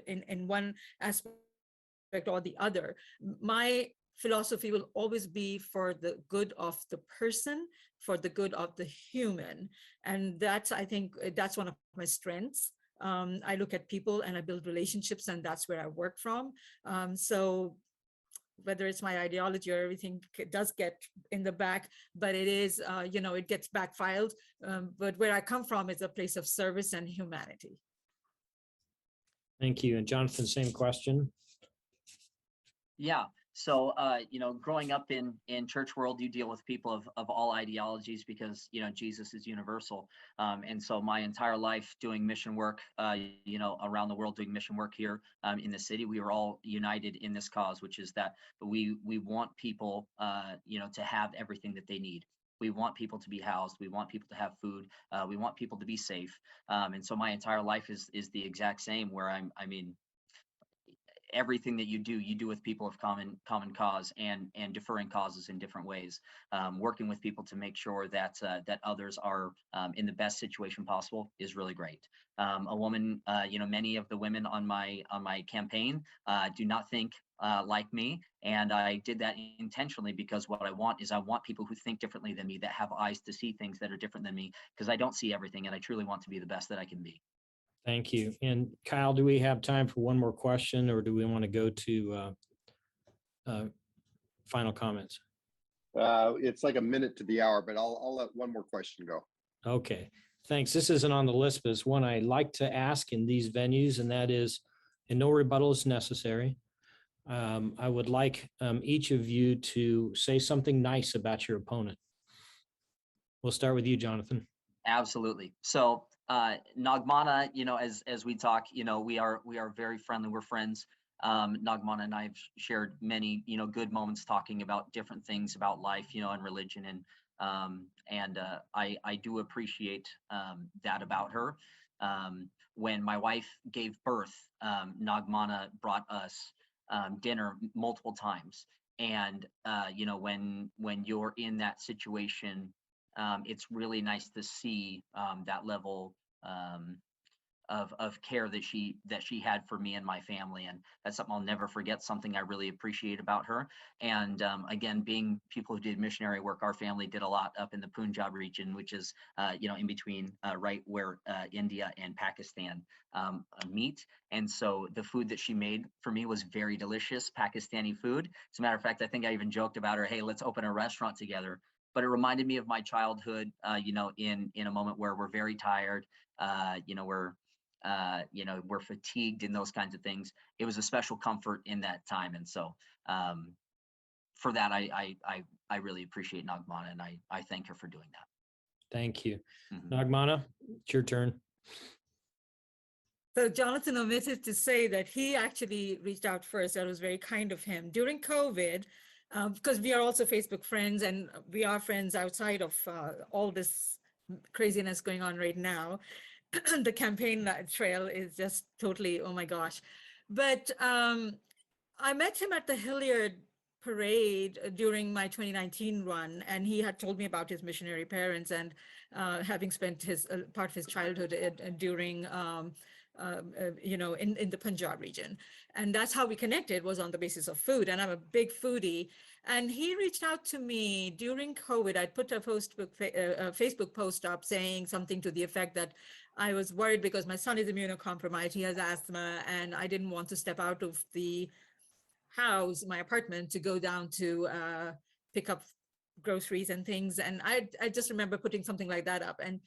in one aspect or the other. My philosophy will always be for the good of the person, for the good of the human. And that's, I think, that's one of my strengths. I look at people and I build relationships, and that's where I work from. So whether it's my ideology or everything, it does get in the back, but it is, it gets backfiled. But where I come from is a place of service and humanity. Thank you. And Jonathan, same question. Yeah. So, growing up in church world, you deal with people of all ideologies, because, Jesus is universal. And so my entire life doing mission work, around the world, doing mission work here in the city, we were all united in this cause, which is that we want people, to have everything that they need. We want people to be housed. We want people to have food. We want people to be safe. And so my entire life is the exact same, where everything that you do with people of common cause, and deferring causes in different ways, working with people to make sure that others are in the best situation possible is really great. A woman, many of the women on my campaign do not think like me, and I did that intentionally, because what I want people who think differently than me, that have eyes to see things that are different than me, because I don't see everything, and I truly want to be the best that I can be. Thank you. And Kyle, do we have time for one more question, or do we want to go to final comments? It's like a minute to the hour, but I'll let one more question go. Okay, thanks. This isn't on the list, but it's one I like to ask in these venues, and that is, and no rebuttal is necessary. I would like each of you to say something nice about your opponent. We'll start with you, Jonathan. Absolutely. So Nagmana, as we talk, we are very friendly. We're friends. Nagmana and I have shared many, good moments talking about different things about life, and religion, and I do appreciate that about her. When my wife gave birth, Nagmana brought us dinner multiple times, And you know, when you're in that situation, it's really nice to see that level of care that she had for me and my family, and that's something I'll never forget. Something I really appreciate about her. And again, being people who did missionary work, our family did a lot up in the Punjab region, which is you know, in between right where India and Pakistan meet. And so the food that she made for me was very delicious, Pakistani food. As a matter of fact, I think I even joked about her, hey, let's open a restaurant together. But it reminded me of my childhood, you know, in a moment where we're very tired, you know, we're fatigued and those kinds of things. It was a special comfort in that time. And so for that, I really appreciate Nagmana, and I thank her for doing that. Thank you. Mhm. Nagmana, it's your turn. So Jonathan omitted to say that he actually reached out first. That was very kind of him during COVID, because we are also Facebook friends and we are friends outside of all this craziness going on right now. The campaign trail is just totally, oh my gosh. But I met him at the Hilliard parade during my 2019 run, and he had told me about his missionary parents and having spent his part of his childhood during you know, in the Punjab region. And that's how we connected, was on the basis of food. And I'm a big foodie. And he reached out to me during COVID. I put a Facebook post up saying something to the effect that I was worried because my son is immunocompromised. He has asthma, and I didn't want to step out of the house, my apartment, to go down to pick up groceries and things. And I just remember putting something like that up. And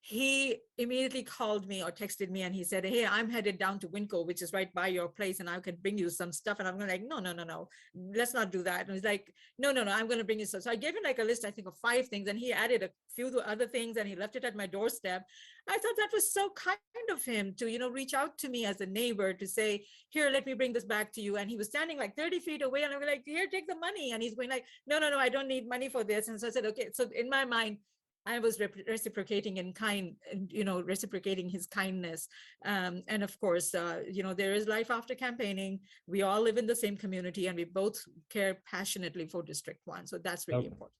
he immediately called me or texted me, and he said, hey, I'm headed down to Winco, which is right by your place, and I can bring you some stuff. And I'm going like, no, let's not do that. And he's like, no, I'm going to bring you stuff. So I gave him like a list, I think, of 5 things, and he added a few other things, and he left it at my doorstep. I thought that was so kind of him to, you know, reach out to me as a neighbor to say, here, let me bring this back to you. And he was standing like 30 feet away, and I'm like, here, take the money. And he's going like, no, I don't need money for this. And so I said, okay. So in my mind, I was reciprocating in kind, you know, reciprocating his kindness. And of course, you know, there is life after campaigning. We all live in the same community, and we both care passionately for District 1. So that's really important.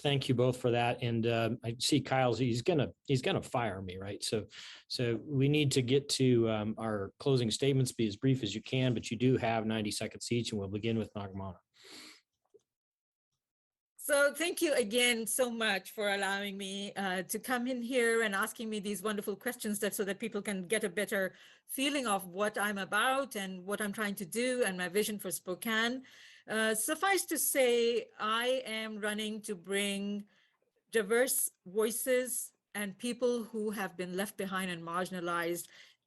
Thank you both for that. And I see Kyle's, he's gonna fire me, right? So we need to get to our closing statements. Be as brief as you can, but you do have 90 seconds each, and we'll begin with Nagmana. So thank you again so much for allowing me to come in here and asking me these wonderful questions, so that people can get a better feeling of what I'm about and what I'm trying to do and my vision for Spokane. Suffice to say, I am running to bring diverse voices and people who have been left behind and marginalized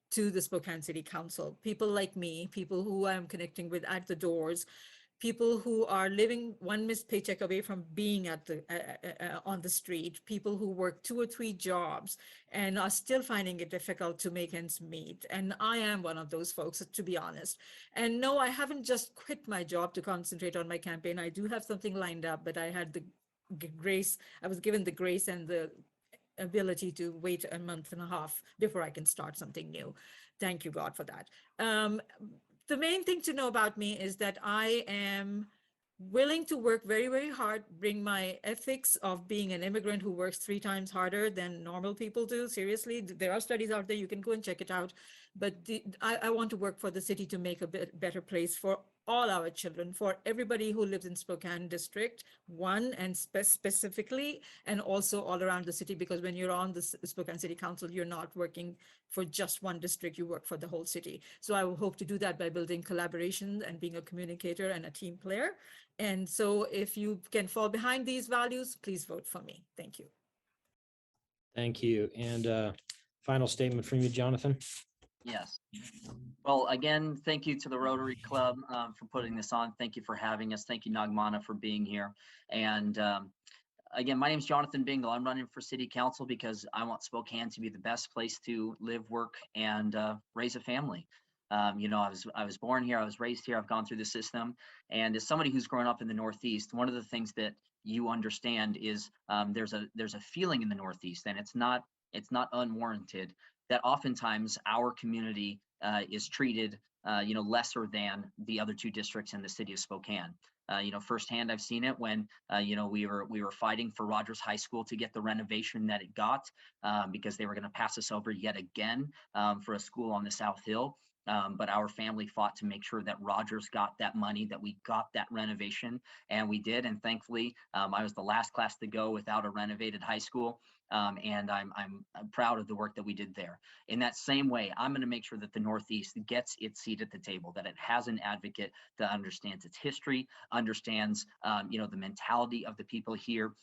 to the Spokane City Council. People like me, people who I'm connecting with at the doors, people who are living one missed paycheck away from being at the on the street, people who work 2 or 3 jobs and are still finding it difficult to make ends meet. And I am one of those folks, to be honest. And no, I haven't just quit my job to concentrate on my campaign. I do have something lined up, but I had the grace, I was given the grace and the ability to wait a month and a half before I can start something new. Thank you, God, for that. The main thing to know about me is that I am willing to work very, very hard, bring my ethics of being an immigrant who works 3 times harder than normal people do. Seriously, there are studies out there, you can go and check it out. But I want to work for the city to make a better place for all our children, for everybody who lives in Spokane District 1 and specifically, and also all around the city, because when you're on the Spokane City Council, you're not working for just one district, you work for the whole city. So I will hope to do that by building collaboration and being a communicator and a team player. And so if you can fall behind these values, please vote for me. Thank you. Thank you. And final statement from you, Jonathan. Yes. Well, again, thank you to the Rotary Club for putting this on. Thank you for having us. Thank you, Nagmana, for being here. And again, my name is Jonathan Bingle. I'm running for City Council because I want Spokane to be the best place to live, work, and raise a family. You know, I was born here. I was raised here. I've gone through the system. And as somebody who's grown up in the Northeast, one of the things that you understand is there's a feeling in the Northeast, and it's not unwarranted, that oftentimes our community is treated, you know, lesser than the other 2 districts in the city of Spokane. Firsthand, I've seen it when, we were fighting for Rogers High School to get the renovation that it got, because they were going to pass us over yet again, for a school on the South Hill. But our family fought to make sure that Rogers got that money, that we got that renovation, and we did. And thankfully, I was the last class to go without a renovated high school. And I'm proud of the work that we did there. In that same way, I'm going to make sure that the Northeast gets its seat at the table, that it has an advocate that understands its history, understands, the mentality of the people here,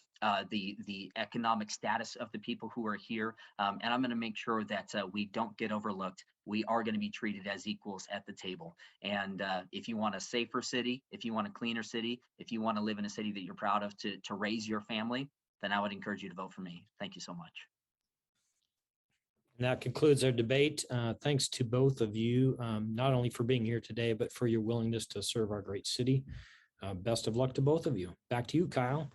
the economic status of the people who are here. And I'm going to make sure that we don't get overlooked. We are going to be treated as equals at the table. And if you want a safer city, if you want a cleaner city, if you want to live in a city that you're proud of to raise your family, then I would encourage you to vote for me. Thank you so much. And that concludes our debate. Thanks to both of you, not only for being here today, but for your willingness to serve our great city. Best of luck to both of you. Back to you, Kyle.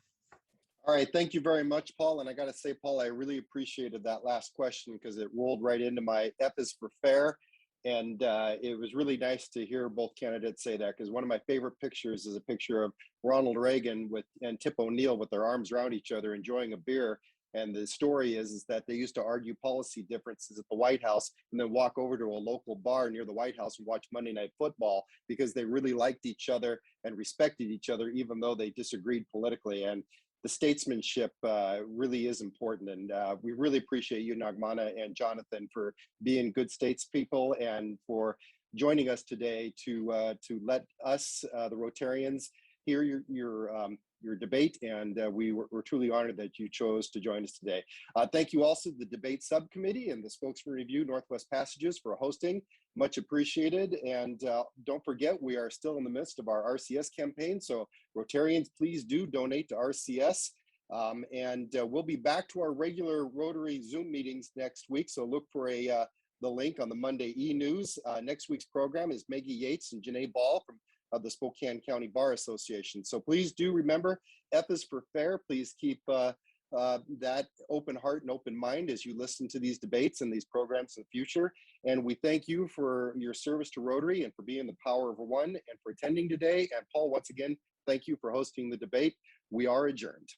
All right, thank you very much, Paul. And I got to say, Paul, I really appreciated that last question because it rolled right into my F is for fair. And it was really nice to hear both candidates say that, because one of my favorite pictures is a picture of Ronald Reagan and Tip O'Neill with their arms around each other enjoying a beer. And the story is that they used to argue policy differences at the White House and then walk over to a local bar near the White House and watch Monday Night Football because they really liked each other and respected each other, even though they disagreed politically. And the statesmanship really is important. And we really appreciate you, Nagmana and Jonathan, for being good statespeople and for joining us today to let us, the Rotarians, hear your debate. And we're truly honored that you chose to join us today. Thank you also to the debate subcommittee and the Spokesman-Review Northwest Passages for hosting. Much appreciated. And don't forget, we are still in the midst of our RCS campaign. So Rotarians, please do donate to RCS. And we'll be back to our regular Rotary Zoom meetings next week. So look for the link on the Monday e-news. Next week's program is Maggie Yates and Janae Ball from the Spokane County Bar Association. So please do remember, F is for fair. Please keep that open heart and open mind as you listen to these debates and these programs in the future. And we thank you for your service to Rotary and for being the power of one and for attending today. And Paul, once again, thank you for hosting the debate. We are adjourned.